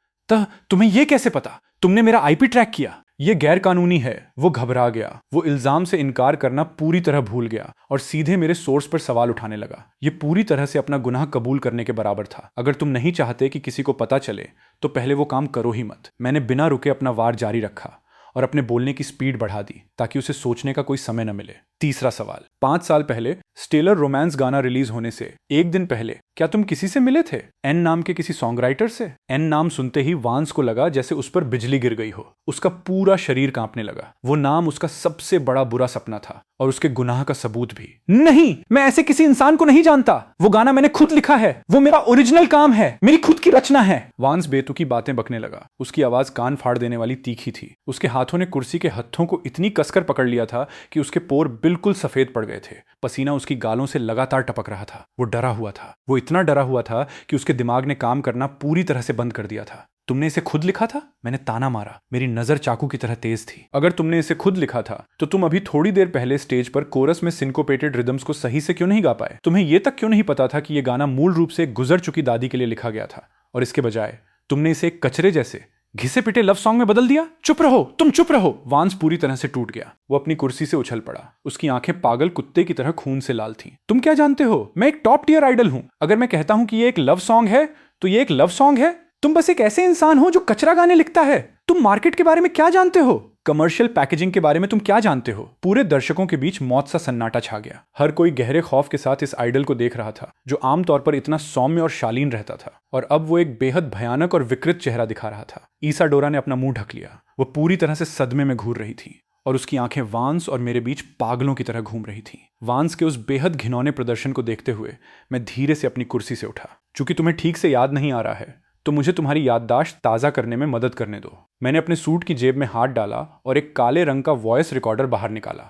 तुम्हें यह कैसे पता? तुमने मेरा आईपी ट्रैक किया? यह गैर कानूनी है। वो घबरा गया। वो इल्जाम से इनकार करना पूरी तरह भूल गया और सीधे मेरे सोर्स पर सवाल उठाने लगा। यह पूरी तरह से अपना गुनाह कबूल करने के बराबर था। अगर तुम नहीं चाहते कि किसी को पता चले तो पहले वो काम करो ही मत। मैंने बिना रुके अपना वार जारी रखा और अपने बोलने की स्पीड बढ़ा दी ताकि उसे सोचने का कोई समय न मिले। तीसरा सवाल, 5 साल पहले स्टेलर रोमांस गाना रिलीज होने से एक दिन पहले क्या तुम किसी से मिले थे? एन नाम के किसी सॉन्ग राइटर से? एन नाम सुनते ही वांस को लगा जैसे उस पर बिजली गिर गई हो। उसका पूरा शरीर कांपने लगा। वो नाम उसका सबसे बड़ा बुरा सपना था और उसके गुनाह का सबूत भी। नहीं, मैं ऐसे किसी इंसान को नहीं जानता। वो गाना मैंने खुद लिखा है। वो मेरा ओरिजिनल काम है, मेरी खुद की रचना है। वांस बेतुकी बातें बकने लगा। उसकी आवाज कान फाड़ देने वाली तीखी थी। उसके हाथों ने कुर्सी के हत्थों को इतनी कसकर पकड़ लिया था कि उसके पोर बिल्कुल सफेद पड़ गए थे। पसीना उसकी गालों से लगातार टपक रहा था। वो डरा हुआ था। वो इतना डरा हुआ था कि उसके दिमाग ने काम करना पूरी तरह से बंद कर दिया था। तुमने इसे खुद लिखा था? मैंने ताना मारा। मेरी नजर चाकू की तरह तेज थी। अगर तुमने इसे खुद लिखा था तो तुम अभी थोड़ी देर पहले स्टेज पर कोरस में सिंकोपेटेड रिदम्स को सही से क्यों नहीं गा पाए? तुम्हें यह तक क्यों नहीं पता था कि यह गाना मूल रूप से एक गुजर चुकी दादी के लिए लिखा गया था और इसके बजाय तुमने इसे एक कचरे जैसे घिसे पिटे लव सॉन्ग में बदल दिया? चुप रहो, तुम चुप रहो। वांस पूरी तरह से टूट गया। वो अपनी कुर्सी से उछल पड़ा। उसकी आंखें पागल कुत्ते की तरह खून से लाल थीं। तुम क्या जानते हो? मैं एक टॉप टियर आइडल हूं। अगर मैं कहता हूं कि ये एक लव सॉन्ग है तो ये एक लव सॉन्ग है। तुम बस एक ऐसे इंसान हो जो कचरा गाने लिखता है। तुम मार्केट के बारे में क्या जानते हो? कमर्शियल पैकेजिंग के बारे में तुम क्या जानते हो? पूरे दर्शकों के बीच मौत सा सन्नाटा छा गया। हर कोई गहरे खौफ के साथ इस आइडल को देख रहा था जो आमतौर पर इतना सौम्य और शालीन रहता था, और अब वो एक बेहद भयानक और विकृत चेहरा दिखा रहा था। ईसाडोरा ने अपना मुंह ढक लिया। वो पूरी तरह से सदमे में घूर रही थी और उसकी आंखें वांस और मेरे बीच पागलों की तरह घूम रही थीं। वांस के उस बेहद घिनौने प्रदर्शन को देखते हुए मैं धीरे से अपनी कुर्सी से उठा। चूंकि तुम्हें ठीक से याद नहीं आ रहा है तो मुझे तुम्हारी याददाश्त ताज़ा करने में मदद करने दो। मैंने अपने सूट की जेब में हाथ डाला और एक काले रंग का वॉइस रिकॉर्डर बाहर निकाला।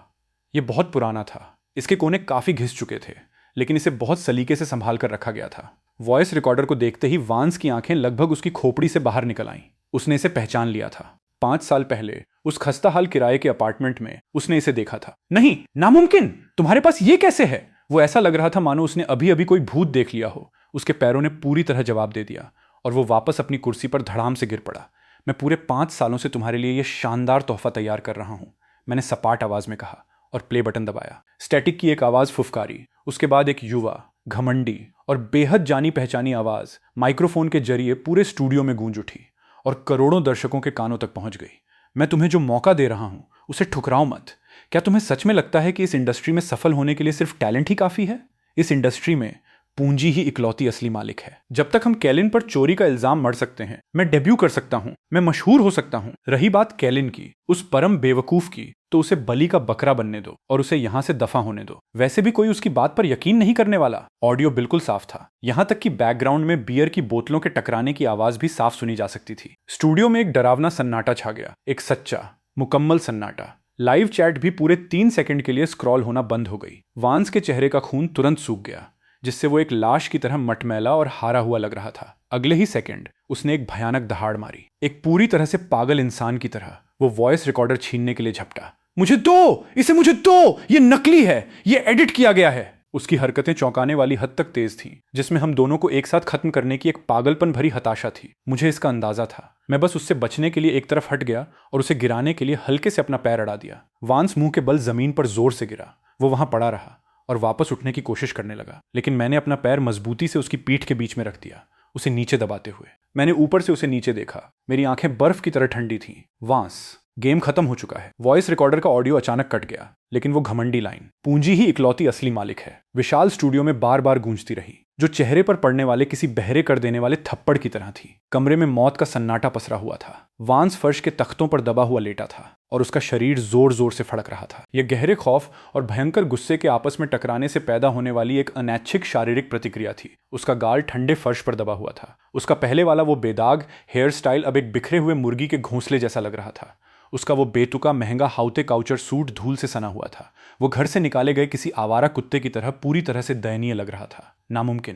यह बहुत पुराना था। इसके कोने काफ़ी घिस चुके थे, लेकिन इसे बहुत सलीके से संभाल कर रखा गया था। वॉइस रिकॉर्डर को देखते ही वांस की आंखें लगभग उसकी खोपड़ी से बाहर निकल आईं। उसने इसे पहचान लिया था। 5 साल पहले उस खस्ताहाल किराए के अपार्टमेंट में उसने इसे देखा था। नहीं, नामुमकिन! तुम्हारे पास ये कैसे है? वो ऐसा लग रहा था मानो उसने अभी अभी कोई भूत देख लिया हो। उसके पैरों ने पूरी तरह जवाब दे दिया और वो वापस अपनी कुर्सी पर धड़ाम से गिर पड़ा। मैं पूरे 5 सालों से तुम्हारे लिए यह शानदार तोहफा तैयार कर रहा हूं, मैंने सपाट आवाज में कहा और प्ले बटन दबाया। स्टैटिक की एक आवाज फुफकारी। उसके बाद एक युवा, घमंडी और बेहद जानी पहचानी आवाज माइक्रोफोन के जरिए पूरे स्टूडियो में गूंज उठी और करोड़ों दर्शकों के कानों तक पहुंच गई। मैं तुम्हें जो मौका दे रहा हूं उसे ठुकराओ मत। क्या तुम्हें सच में लगता है कि इस इंडस्ट्री में सफल होने के लिए सिर्फ टैलेंट ही काफी है? इस इंडस्ट्री में पूंजी ही इकलौती असली मालिक है। जब तक हम कैलिन पर चोरी का इल्जाम मढ़ सकते हैं, मैं डेब्यू कर सकता हूं, मैं मशहूर हो सकता हूं। रही बात कैलिन की, उस परम बेवकूफ की, तो उसे बलि का बकरा बनने दो और उसे यहां से दफा होने दो। वैसे भी कोई उसकी बात पर यकीन नहीं करने वाला। ऑडियो बिल्कुल साफ था। यहां तक कि बैकग्राउंड में बियर की बोतलों के टकराने की आवाज भी साफ सुनी जा सकती थी। स्टूडियो में एक डरावना सन्नाटा छा गया। एक सच्चा, मुकम्मल सन्नाटा। लाइव चैट भी पूरे 3 सेकंड के लिए स्क्रॉल होना बंद हो गई। वांस के चेहरे का खून तुरंत सूख गया, जिससे वो एक लाश की तरह मटमैला और हारा हुआ लग रहा था। अगले ही सेकंड उसने एक भयानक दहाड़ मारी। एक पूरी तरह से पागल इंसान की तरह वो वॉइस रिकॉर्डर छीनने के लिए झपटा। मुझे दो, इसे मुझे दो, ये नकली है, ये एडिट किया गया है। उसकी हरकतें चौंकाने वाली हद तक तेज थीं, जिसमें हम दोनों को एक साथ खत्म करने की एक पागलपन भरी हताशा थी। मुझे इसका अंदाजा था। मैं बस उससे बचने के लिए एक तरफ हट गया और उसे गिराने के लिए हल्के से अपना पैर अड़ा दिया। वांस मुंह के बल जमीन पर जोर से गिरा। वो वहां पड़ा रहा और वापस उठने की कोशिश करने लगा, लेकिन मैंने अपना पैर मजबूती से उसकी पीठ के बीच में रख दिया, उसे नीचे दबाते हुए। मैंने ऊपर से उसे नीचे देखा। मेरी आंखें बर्फ की तरह ठंडी थीं। वांस, गेम खत्म हो चुका है। वॉइस रिकॉर्डर का ऑडियो अचानक कट गया, लेकिन वो घमंडी लाइन, पूंजी ही इकलौती असली मालिक है, विशाल स्टूडियो में बार बार गूंजती रही, जो चेहरे पर पड़ने वाले किसी बहरे कर देने वाले थप्पड़ की तरह थी। कमरे में मौत का सन्नाटा पसरा हुआ था। वांस फर्श के तख्तों पर दबा हुआ लेटा था और उसका शरीर जोर जोर से फड़क रहा था। यह गहरे खौफ और भयंकर गुस्से के आपस में टकराने से पैदा होने वाली एक अनैच्छिक शारीरिक प्रतिक्रिया थी। उसका गाल ठंडे फर्श पर दबा हुआ था। उसका पहले वाला वो बेदाग हेयर स्टाइल अब एक बिखरे हुए मुर्गी के घोंसले जैसा लग रहा था। उसका वो बेतुका महंगा हाउते काउचर सूट धूल से सना हुआ था। वो घर से निकाले गए किसी आवारा कुत्ते की तरह पूरी तरह से दयनीय लग रहा था। नामुमकिन,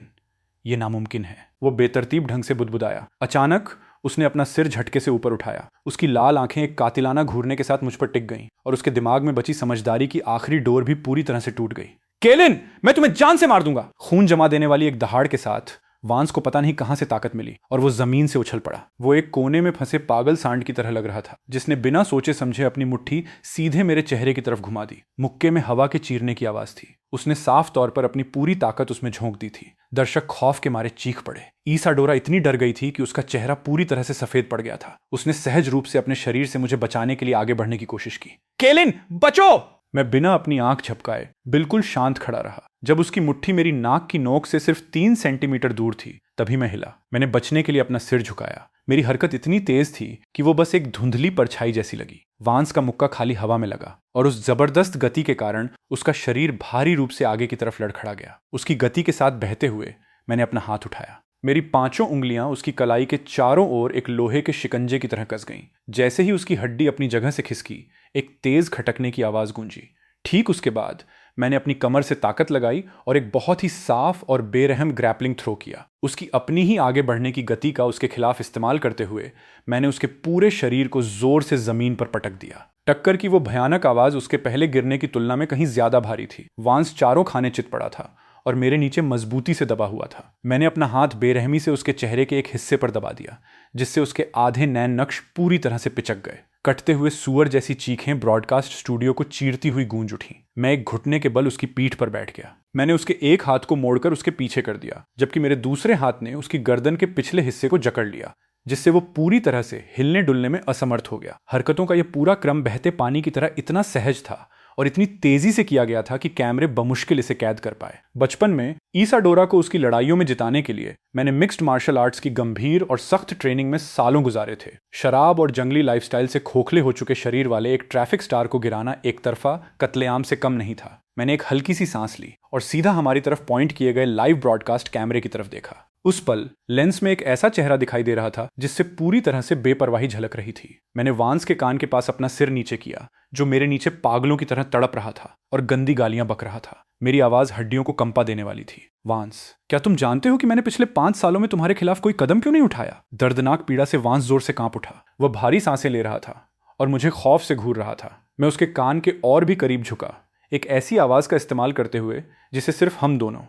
ये नामुमकिन है। वो बेतरतीब ढंग से बुदबुदाया। अचानक उसने अपना सिर झटके से ऊपर उठाया। उसकी लाल आंखें एक कातिलाना घूरने के साथ मुझ पर टिक गईं और उसके दिमाग में बची समझदारी की आखिरी डोर भी पूरी तरह से टूट गई। केलिन, मैं तुम्हें जान से मार दूंगा। खून जमा देने वाली एक दहाड़ के साथ वांस को पता नहीं कहां से ताकत मिली और वो जमीन से उछल पड़ा। वो एक कोने में फंसे पागल सांड की तरह लग रहा था, जिसने बिना सोचे समझे अपनी मुट्ठी सीधे मेरे चेहरे की तरफ घुमा दी। मुक्के में हवा के चीरने की आवाज थी। उसने साफ तौर पर अपनी पूरी ताकत उसमें झोंक दी थी। दर्शक खौफ के मारे चीख पड़े। ईसाडोरा इतनी डर गई थी कि उसका चेहरा पूरी तरह से सफेद पड़ गया था। उसने सहज रूप से अपने शरीर से मुझे बचाने के लिए आगे बढ़ने की कोशिश की। केलिन, बचो! मैं बिना अपनी आंख झपकाए बिल्कुल शांत खड़ा रहा। जब उसकी मुट्ठी मेरी नाक की नोक से सिर्फ 3 सेंटीमीटर दूर थी, तभी मैं हिला। मैंने बचने के लिए अपना सिर झुकाया। मेरी हरकत इतनी तेज थी कि वो बस एक धुंधली परछाई जैसी लगी। वांस का मुक्का खाली हवा में लगा और उस जबरदस्त गति के कारण उसका शरीर भारी रूप से आगे की तरफ लड़खड़ा गया। उसकी गति के साथ बहते हुए मैंने अपना हाथ उठाया। मेरी 5 उंगलियां उसकी कलाई के चारों ओर एक लोहे के शिकंजे की तरह कस गईं। जैसे ही उसकी हड्डी अपनी जगह से खिसकी, एक तेज खटकने की आवाज गूंजी। ठीक उसके बाद मैंने अपनी कमर से ताकत लगाई और एक बहुत ही साफ और बेरहम ग्रैपलिंग थ्रो किया। उसकी अपनी ही आगे बढ़ने की गति का उसके खिलाफ इस्तेमाल करते हुए मैंने उसके पूरे शरीर को जोर से जमीन पर पटक दिया। टक्कर की वो भयानक आवाज उसके पहले गिरने की तुलना में कहीं ज्यादा भारी थी। वांस चारों खाने चित पड़ा था और मेरे नीचे मजबूती से दबा हुआ था। मैंने अपना हाथ बेरहमी से उसके चेहरे के एक हिस्से पर दबा दिया, जिससे उसके आधे नैन नक्श पूरी तरह से पिचक गए। कटते हुए सूअर जैसी चीखें ब्रॉडकास्ट स्टूडियो को चीरती हुई गूंज उठी। मैं एक घुटने के बल उसकी पीठ पर बैठ गया। मैंने उसके एक हाथ को मोड़कर उसके पीछे कर दिया, जबकि मेरे दूसरे हाथ ने उसकी गर्दन के पिछले हिस्से को जकड़ लिया, जिससे वो पूरी तरह से हिलने डुलने में असमर्थ हो गया। हरकतों का यह पूरा क्रम बहते पानी की तरह इतना सहज था और इतनी तेजी से किया गया था कि कैमरे बमुश्किल इसे कैद कर पाए। बचपन में ईसाडोरा को उसकी लड़ाइयों में जिताने के लिए मैंने मिक्स्ड मार्शल आर्ट्स की गंभीर और सख्त ट्रेनिंग में सालों गुजारे थे। शराब और जंगली लाइफस्टाइल से खोखले हो चुके शरीर वाले एक ट्रैफिक स्टार को गिराना एक तरफा कत्लेआम से कम नहीं था। मैंने एक हल्की सी सांस ली और सीधा हमारी तरफ पॉइंट किए गए लाइव ब्रॉडकास्ट कैमरे की तरफ देखा। उस पल लेंस में एक ऐसा चेहरा दिखाई दे रहा था जिससे पूरी तरह से बेपरवाही झलक रही थी। मैंने वांस के कान के पास अपना सिर नीचे किया, जो मेरे नीचे पागलों की तरह तड़प रहा था और गंदी गालियां बक रहा था। मेरी आवाज हड्डियों को कंपा देने वाली थी। वांस, क्या तुम जानते हो कि मैंने पिछले 5 सालों में तुम्हारे खिलाफ कोई कदम क्यों नहीं उठाया? दर्दनाक पीड़ा से वांस जोर से कांप उठा। वह भारी सांसें ले रहा था और मुझे खौफ से घूर रहा था। मैं उसके कान के और भी करीब झुका, एक ऐसी आवाज का इस्तेमाल करते हुए जिसे सिर्फ हम दोनों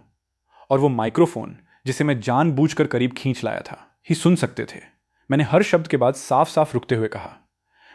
और वो माइक्रोफोन जिसे मैं जानबूझकर करीब खींच लाया था ही सुन सकते थे। मैंने हर शब्द के बाद साफ साफ रुकते हुए कहा,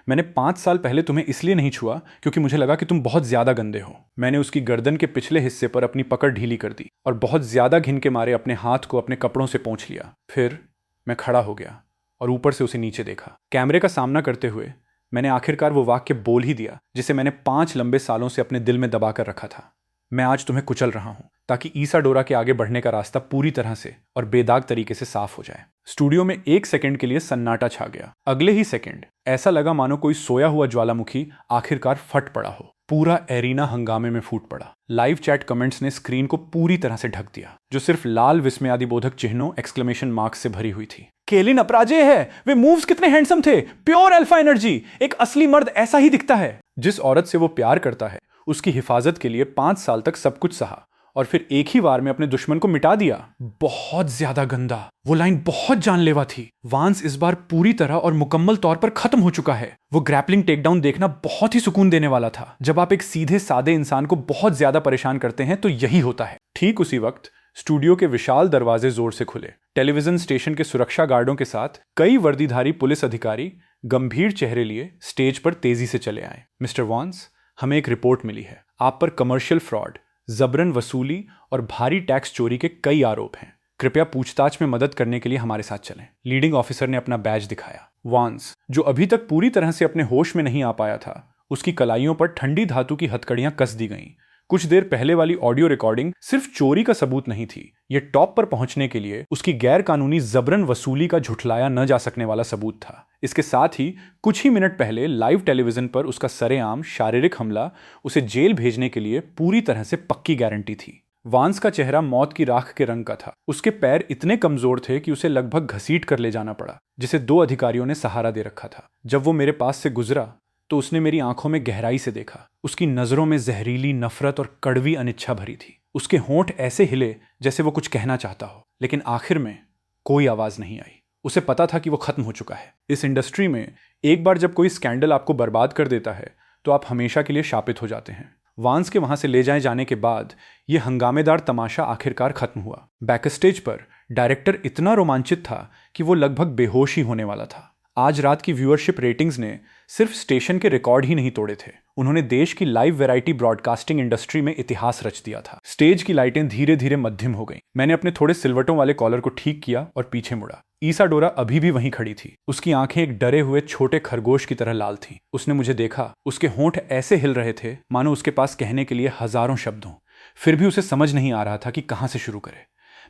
मैंने 5 साल पहले तुम्हें इसलिए नहीं छुआ क्योंकि मुझे लगा कि तुम बहुत ज्यादा गंदे हो। मैंने उसकी गर्दन के पिछले हिस्से पर अपनी पकड़ ढीली कर दी और बहुत ज्यादा घिन के मारे अपने हाथ को अपने कपड़ों से पोंछ लिया। फिर मैं खड़ा हो गया और ऊपर से उसे नीचे देखा। कैमरे का सामना करते हुए मैंने आखिरकार वो वाक्य बोल ही दिया जिसे मैंने 5 लंबे सालों से अपने दिल में दबा कर रखा था। मैं आज तुम्हें कुचल रहा हूं ताकि ईसाडोरा के आगे बढ़ने का रास्ता पूरी तरह से और बेदाग तरीके से साफ हो जाए। स्टूडियो में 1 सेकंड के लिए सन्नाटा छा गया। अगले ही सेकंड ऐसा लगा मानो कोई सोया हुआ ज्वालामुखी आखिरकार फट पड़ा हो। पूरा एरिना हंगामे में फूट पड़ा। लाइव चैट कमेंट्स ने स्क्रीन को पूरी तरह से ढक दिया, जो सिर्फ लाल विस्मयादिबोधक चिन्हों एक्सक्लेमेशन मार्क्स से भरी हुई थी। केलिन अपराजेय है। वे मूव्स कितने हैंडसम थे। Pure alpha energy. एक असली मर्द ऐसा ही दिखता है। जिस औरत से वो प्यार करता है उसकी हिफाजत के लिए 5 साल तक सब कुछ सहा और फिर एक ही बार में अपने दुश्मन को मिटा दिया। बहुत ज्यादा गंदा। वो लाइन बहुत जानलेवा थी। वांस इस बार पूरी तरह और मुकम्मल तौर पर खत्म हो चुका है। वो ग्रैपलिंग टेकडाउन देखना बहुत ही सुकून देने वाला था। जब आप एक सीधे सादे इंसान को बहुत ज्यादा परेशान करते हैं तो यही होता है। ठीक उसी वक्त स्टूडियो के विशाल दरवाजे जोर से खुले। टेलीविजन स्टेशन के सुरक्षा गार्डों के साथ कई वर्दीधारी पुलिस अधिकारी गंभीर चेहरे लिए स्टेज पर तेजी से चले आए। मिस्टर वांस, हमें एक रिपोर्ट मिली है। आप पर कमर्शियल फ्रॉड, जबरन वसूली और भारी टैक्स चोरी के कई आरोप हैं। कृपया पूछताछ में मदद करने के लिए हमारे साथ चलें। लीडिंग ऑफिसर ने अपना बैज दिखाया। वांस, जो अभी तक पूरी तरह से अपने होश में नहीं आ पाया था, उसकी कलाइयों पर ठंडी धातु की हथकड़ियां कस दी गईं। कुछ देर पहले वाली ऑडियो रिकॉर्डिंग सिर्फ चोरी का सबूत नहीं थी, ये टॉप पर पहुंचने के लिए उसकी गैर कानूनी जबरन वसूली का झुठलाया न जा सकने वाला सबूत था। इसके साथ ही कुछ ही मिनट पहले लाइव टेलीविजन पर उसका सरेआम शारीरिक हमला उसे जेल भेजने के लिए पूरी तरह से पक्की गारंटी थी। वांस का चेहरा मौत की राख के रंग का था। उसके पैर इतने कमजोर थे कि उसे लगभग घसीट कर ले जाना पड़ा, जिसे 2 अधिकारियों ने सहारा दे रखा था। जब वो मेरे पास से गुजरा तो उसने मेरी आंखों में गहराई से देखा। उसकी नजरों में जहरीली नफरत और कड़वी अनिच्छा भरी थी। उसके होंठ ऐसे हिले जैसे वो कुछ कहना चाहता हो, लेकिन आखिर में कोई आवाज नहीं आई। उसे पता था कि वो खत्म हो चुका है। इस इंडस्ट्री में एक बार जब कोई स्कैंडल आपको बर्बाद कर देता है तो आप हमेशा के लिए शापित हो जाते हैं। वांस के वहां से ले जाए जाने के बाद यह हंगामेदार तमाशा आखिरकार खत्म हुआ। बैकस्टेज पर डायरेक्टर इतना रोमांचित था कि वो लगभग बेहोश ही होने वाला था। आज रात की व्यूअरशिप रेटिंग्स ने सिर्फ स्टेशन के रिकॉर्ड ही नहीं तोड़े थे, उन्होंने देश की लाइव वैरायटी ब्रॉडकास्टिंग इंडस्ट्री में इतिहास रच दिया था। स्टेज की लाइटें धीरे धीरे मध्यम हो गईं। मैंने अपने थोड़े सिलवटों वाले कॉलर को ठीक किया और पीछे मुड़ा। ईसाडोरा अभी भी वहीं खड़ी थी। उसकी आंखें एक डरे हुए छोटे खरगोश की तरह लाल थीं। उसने मुझे देखा। उसके होंठ ऐसे हिल रहे थे मानो उसके पास कहने के लिए हजारों शब्द हों। फिर भी उसे समझ नहीं आ रहा था कि कहां से शुरू करे।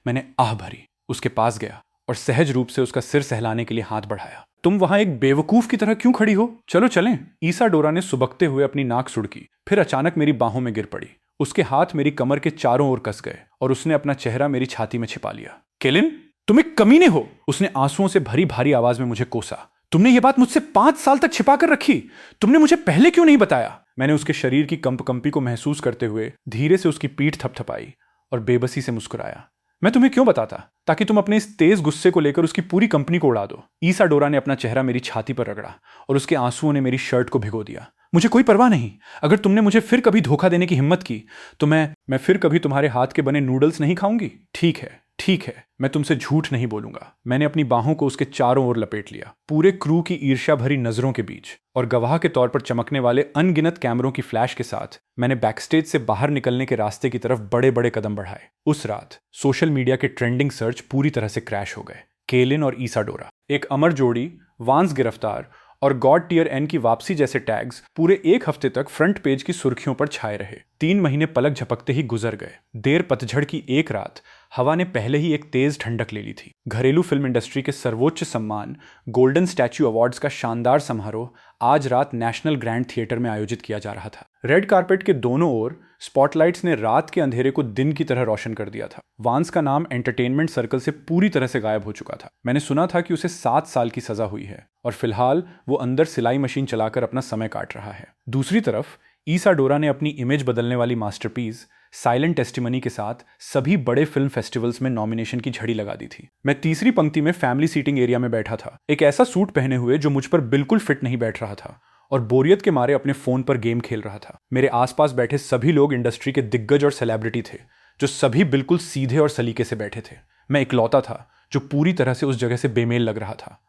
मैंने आह भरी, उसके पास गया और सहज रूप से उसका सिर सहलाने के लिए हाथ बढ़ाया। तुम वहां एक बेवकूफ की तरह क्यों खड़ी हो? चलो चलें। ईसाडोरा ने सुबकते हुए अपनी नाक सुड़की, फिर अचानक मेरी बाहों में गिर पड़ी। उसके हाथ मेरी कमर के चारों ओर कस गए और उसने अपना चेहरा मेरी छाती में छिपा लिया। केलिन, तुम एक कमीने हो, उसने आंसुओं से भरी भारी आवाज में मुझे कोसा। तुमने ये बात मुझसे 5 साल तक छिपा कर रखी। तुमने मुझे पहले क्यों नहीं बताया? मैंने उसके शरीर की कंपकंपी को महसूस करते हुए धीरे से उसकी पीठ थपथपाई और बेबसी से मुस्कुराया। मैं तुम्हें क्यों बताता? ताकि तुम अपने इस तेज गुस्से को लेकर उसकी पूरी कंपनी को उड़ा दो। ईसाडोरा ने अपना चेहरा मेरी छाती पर रगड़ा और उसके आंसुओं ने मेरी शर्ट को भिगो दिया। मुझे कोई परवाह नहीं। अगर तुमने मुझे फिर कभी धोखा देने की हिम्मत की तो मैं फिर कभी तुम्हारे हाथ के बने नूडल्स नहीं खाऊंगी। ठीक है, ठीक है, मैं तुमसे झूठ नहीं बोलूंगा। मैंने अपनी बाहों को उसके चारों ओर लपेट लिया, पूरे क्रू की ईर्ष्या भरी नजरों के बीच और गवाह के तौर पर चमकने वाले अनगिनत कैमरों की फ्लैश के साथ मैंने बैकस्टेज से बाहर निकलने के रास्ते की तरफ बड़े बड़े कदम बढ़ाए। उस रात सोशल मीडिया के ट्रेंडिंग सर्च पूरी तरह से क्रैश हो गए। केलिन और ईसाडोरा, एक अमर जोड़ी, वांस गिरफ्तार और गॉड टियर एन की वापसी जैसे टैग्स पूरे एक हफ्ते तक फ्रंट पेज की सुर्खियों पर छाए रहे। 3 महीने पलक झपकते ही गुजर गए। देर पतझड़ की एक रात हवा ने पहले ही एक तेज ठंडक ले ली थी। घरेलू फिल्म इंडस्ट्री के सर्वोच्च सम्मान गोल्डन स्टैच्यू अवार्ड्स का शानदार समारोह आज रात नेशनल ग्रैंड थिएटर में आयोजित किया जा रहा था। रेड कारपेट के दोनों ओर स्पॉटलाइट्स ने रात के अंधेरे को दिन की तरह रोशन कर दिया था। वांस का नाम एंटरटेनमेंट सर्कल से पूरी तरह से गायब हो चुका था। मैंने सुना था कि उसे 7 साल की सजा हुई है और फिलहाल वो अंदर सिलाई मशीन चलाकर अपना समय काट रहा है। दूसरी तरफ ईसाडोरा ने अपनी इमेज बदलने वाली मास्टरपीस साइलेंट टेस्टिमनी के साथ सभी बड़े फिल्म फेस्टिवल्स में नॉमिनेशन की झड़ी लगा दी थी। मैं तीसरी पंक्ति में फैमिली सीटिंग एरिया में बैठा था, एक ऐसा सूट पहने हुए जो मुझ पर बिल्कुल फिट नहीं बैठ रहा था और बोरियत के मारे अपने फोन पर गेम खेल रहा था। मेरे आसपास बैठे सभी लोग इंडस्ट्री के दिग्गज और सेलिब्रिटी थे, जो सभी बिल्कुल सीधे और सलीके से बैठे थे। मैं इकलौता था जो पूरी तरह से उस जगह से बेमेल लग रहा था।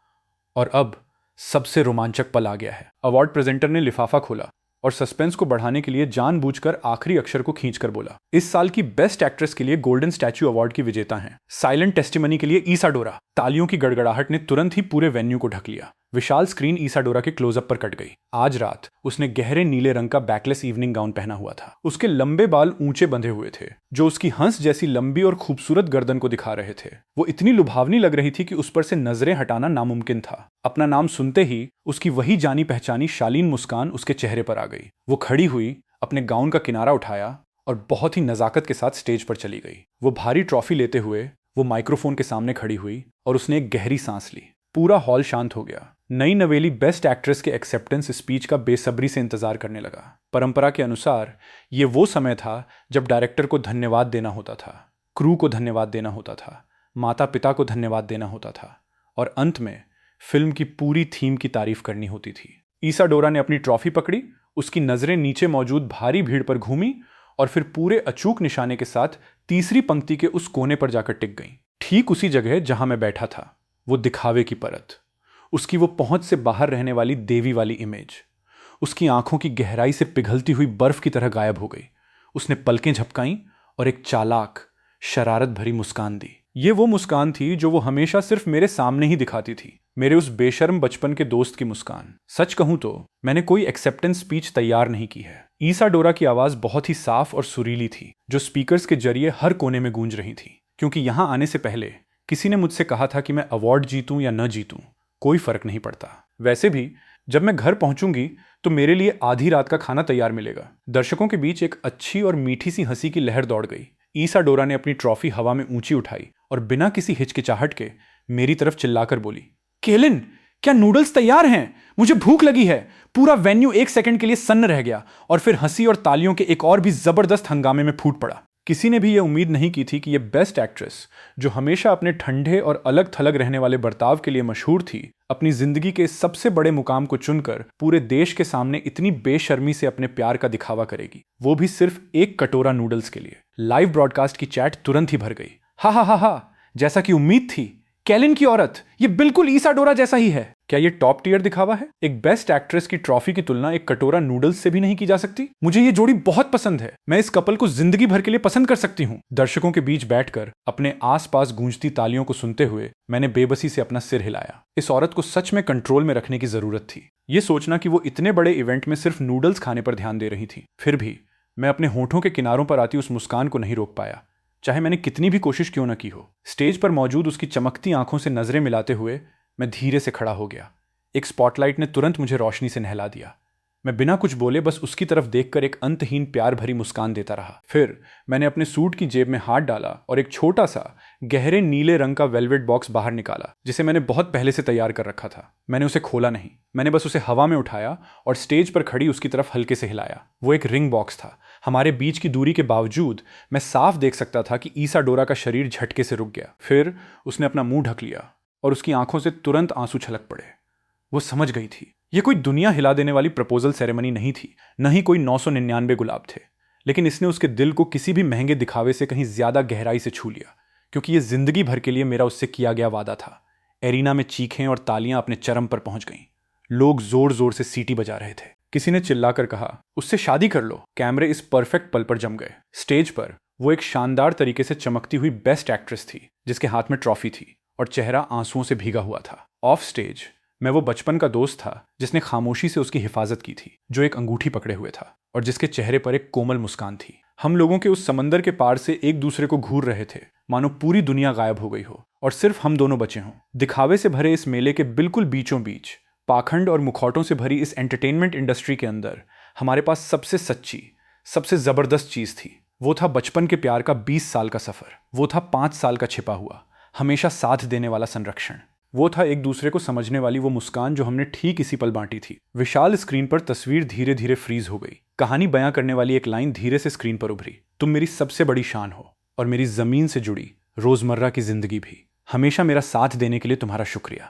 और अब सबसे रोमांचक पल आ गया है। अवार्ड प्रेजेंटर ने लिफाफा खोला और सस्पेंस को बढ़ाने के लिए जानबूझकर आखिरी अक्षर को खींचकर बोला, इस साल की बेस्ट एक्ट्रेस के लिए गोल्डन स्टैच्यू अवार्ड की विजेता हैं साइलेंट टेस्टिमनी के लिए ईसाडोरा। तालियों की गड़गड़ाहट ने तुरंत ही पूरे वेन्यू को ढक लिया। विशाल स्क्रीन ईसाडोरा के क्लोजअप पर कट गई। आज रात उसने गहरे नीले रंग का बैकलेस इवनिंग गाउन पहना हुआ था। उसके लंबे बाल ऊंचे बंधे हुए थे जो उसकी हंस जैसी लंबी और खूबसूरत गर्दन को दिखा रहे थे। वो इतनी लुभावनी लग रही थी कि उस पर से नजरें हटाना नामुमकिन था। अपना नाम सुनते ही उसकी वही जानी पहचानी शालीन मुस्कान उसके चेहरे पर आ गई। वो खड़ी हुई, अपने गाउन का किनारा उठाया और बहुत ही नजाकत के साथ स्टेज पर चली गई। वो भारी ट्रॉफी लेते हुए वो माइक्रोफोन के सामने खड़ी हुई और उसने एक गहरी सांस ली। पूरा हॉल शांत हो गया। नई नवेली बेस्ट एक्ट्रेस के एक्सेप्टेंस स्पीच का बेसब्री से इंतजार करने लगा। परंपरा के अनुसार ये वो समय था जब डायरेक्टर को धन्यवाद देना होता था, क्रू को धन्यवाद देना होता था, माता पिता को धन्यवाद देना होता था और अंत में फिल्म की पूरी थीम की तारीफ करनी होती थी। ईसाडोरा ने अपनी ट्रॉफी पकड़ी, उसकी नजरें नीचे मौजूद भारी भीड़ पर घूमी और फिर पूरे अचूक निशाने के साथ तीसरी पंक्ति के उस कोने पर जाकर टिक गई, ठीक उसी जगह जहां मैं बैठा था। वो दिखावे की परत, उसकी वो पहुंच से बाहर रहने वाली देवी वाली इमेज, उसकी आंखों की गहराई से पिघलती हुई बर्फ की तरह गायब हो गई। उसने पलकें झपकाईं और एक चालाक, शरारत भरी मुस्कान दी। ये वो मुस्कान थी जो वो हमेशा सिर्फ मेरे सामने ही दिखाती थी, मेरे उस बेशर्म बचपन के दोस्त की मुस्कान। सच कहूं तो मैंने कोई एक्सेप्टेंस स्पीच तैयार नहीं की है। ईसाडोरा की आवाज बहुत ही साफ और सुरीली थी, जो स्पीकर्स के जरिए हर कोने में गूंज रही थी। क्योंकि यहां आने से पहले किसी ने मुझसे कहा था कि मैं अवार्ड जीतूं या न जीतूं, कोई फर्क नहीं पड़ता। वैसे भी जब मैं घर पहुंचूंगी तो मेरे लिए आधी रात का खाना तैयार मिलेगा। दर्शकों के बीच एक अच्छी और मीठी सी हंसी की लहर दौड़ गई। ईसाडोरा ने अपनी ट्रॉफी हवा में ऊंची उठाई और बिना किसी हिचकिचाहट के मेरी तरफ चिल्लाकर बोली, केलिन, क्या नूडल्स तैयार हैं? मुझे भूख लगी है। पूरा वेन्यू 1 सेकंड के लिए सन्न रह गया और फिर हंसी और तालियों के एक और भी जबरदस्त हंगामे में फूट पड़ा। किसी ने भी यह उम्मीद नहीं की थी कि यह बेस्ट एक्ट्रेस, जो हमेशा अपने ठंडे और अलग थलग रहने वाले बर्ताव के लिए मशहूर थी, अपनी जिंदगी के इस सबसे बड़े मुकाम को चुनकर पूरे देश के सामने इतनी बेशर्मी से अपने प्यार का दिखावा करेगी, वो भी सिर्फ एक कटोरा नूडल्स के लिए। लाइव ब्रॉडकास्ट की चैट तुरंत ही भर गई। हा हा हा हा, जैसा कि उम्मीद थी, कैलिन की औरत, ये बिल्कुल ईसा डोरा जैसा ही है। क्या ये टॉप टियर दिखावा है? एक बेस्ट एक्ट्रेस की ट्रॉफी की तुलना एक कटोरा नूडल्स से भी नहीं की जा सकती। मुझे ये जोड़ी बहुत पसंद है। मैं इस कपल को जिंदगी भर के लिए पसंद कर सकती हूँ। दर्शकों के बीच बैठकर अपने आसपास गूंजती तालियों को सुनते हुए मैंने बेबसी से अपना सिर हिलाया। इस औरत को सच में कंट्रोल में रखने की जरूरत थी। ये सोचना कि वो इतने बड़े इवेंट में सिर्फ नूडल्स खाने पर ध्यान दे रही थी, फिर भी मैं अपने होठों के किनारों पर आती उस मुस्कान को नहीं रोक पाया, चाहे मैंने कितनी भी कोशिश क्यों न की हो। स्टेज पर मौजूद उसकी चमकती आंखों से नजरें मिलाते हुए मैं धीरे से खड़ा हो गया। एक स्पॉटलाइट ने तुरंत मुझे रोशनी से नहला दिया। मैं बिना कुछ बोले बस उसकी तरफ देखकर एक अंतहीन प्यार भरी मुस्कान देता रहा। फिर मैंने अपने सूट की जेब में हाथ डाला और एक छोटा सा गहरे नीले रंग का वेलवेट बॉक्स बाहर निकाला, जिसे मैंने बहुत पहले से तैयार कर रखा था। मैंने उसे खोला नहीं, मैंने बस उसे हवा में उठाया और स्टेज पर खड़ी उसकी तरफ हल्के से हिलाया। वो एक रिंग बॉक्स था। हमारे बीच की दूरी के बावजूद मैं साफ देख सकता था कि ईसा डोरा का शरीर झटके से रुक गया। फिर उसने अपना मुंह ढक लिया और उसकी आंखों से तुरंत आंसू छलक पड़े। वो समझ गई थी, यह कोई दुनिया हिला देने वाली प्रपोजल सेरेमनी नहीं थी, न ही कोई 999 गुलाब थे, लेकिन इसने उसके दिल को किसी भी महंगे दिखावे से कहीं ज्यादा गहराई से छू लिया, क्योंकि यह जिंदगी भर के लिए मेरा उससे किया गया वादा था। एरिना में चीखें और तालियां अपने चरम पर पहुंच गईं। लोग जोर जोर से सीटी बजा रहे थे। किसी ने चिल्लाकर कहा, उससे शादी कर लो। कैमरे इस परफेक्ट पल पर जम गए। स्टेज पर वो एक शानदार तरीके से चमकती हुई बेस्ट एक्ट्रेस थी, जिसके हाथ में ट्रॉफी थी और चेहरा आंसुओं से भीगा हुआ था। ऑफ स्टेज मैं वो बचपन का दोस्त था जिसने खामोशी से उसकी हिफाजत की थी, जो एक अंगूठी पकड़े हुए था और जिसके चेहरे पर एक कोमल मुस्कान थी। हम लोगों के उस समंदर के पार से एक दूसरे को घूर रहे थे, मानो पूरी दुनिया गायब हो गई हो और सिर्फ हम दोनों बचे हों। दिखावे से भरे इस मेले के बिल्कुल बीचों बीच, पाखंड और मुखौटों से भरी इस एंटरटेनमेंट इंडस्ट्री के अंदर हमारे पास सबसे सच्ची, सबसे जबरदस्त चीज थी। वो था बचपन के प्यार का 20 साल का सफर। वो था 5 साल का छिपा हुआ, हमेशा साथ देने वाला संरक्षण। वो था एक दूसरे को समझने वाली वो मुस्कान जो हमने ठीक इसी पल बांटी थी। विशाल स्क्रीन पर तस्वीर धीरे धीरे फ्रीज हो गई। कहानी बयां करने वाली एक लाइन धीरे से स्क्रीन पर उभरी, तुम मेरी सबसे बड़ी शान हो और मेरी जमीन से जुड़ी रोजमर्रा की जिंदगी भी। हमेशा मेरा साथ देने के लिए तुम्हारा शुक्रिया।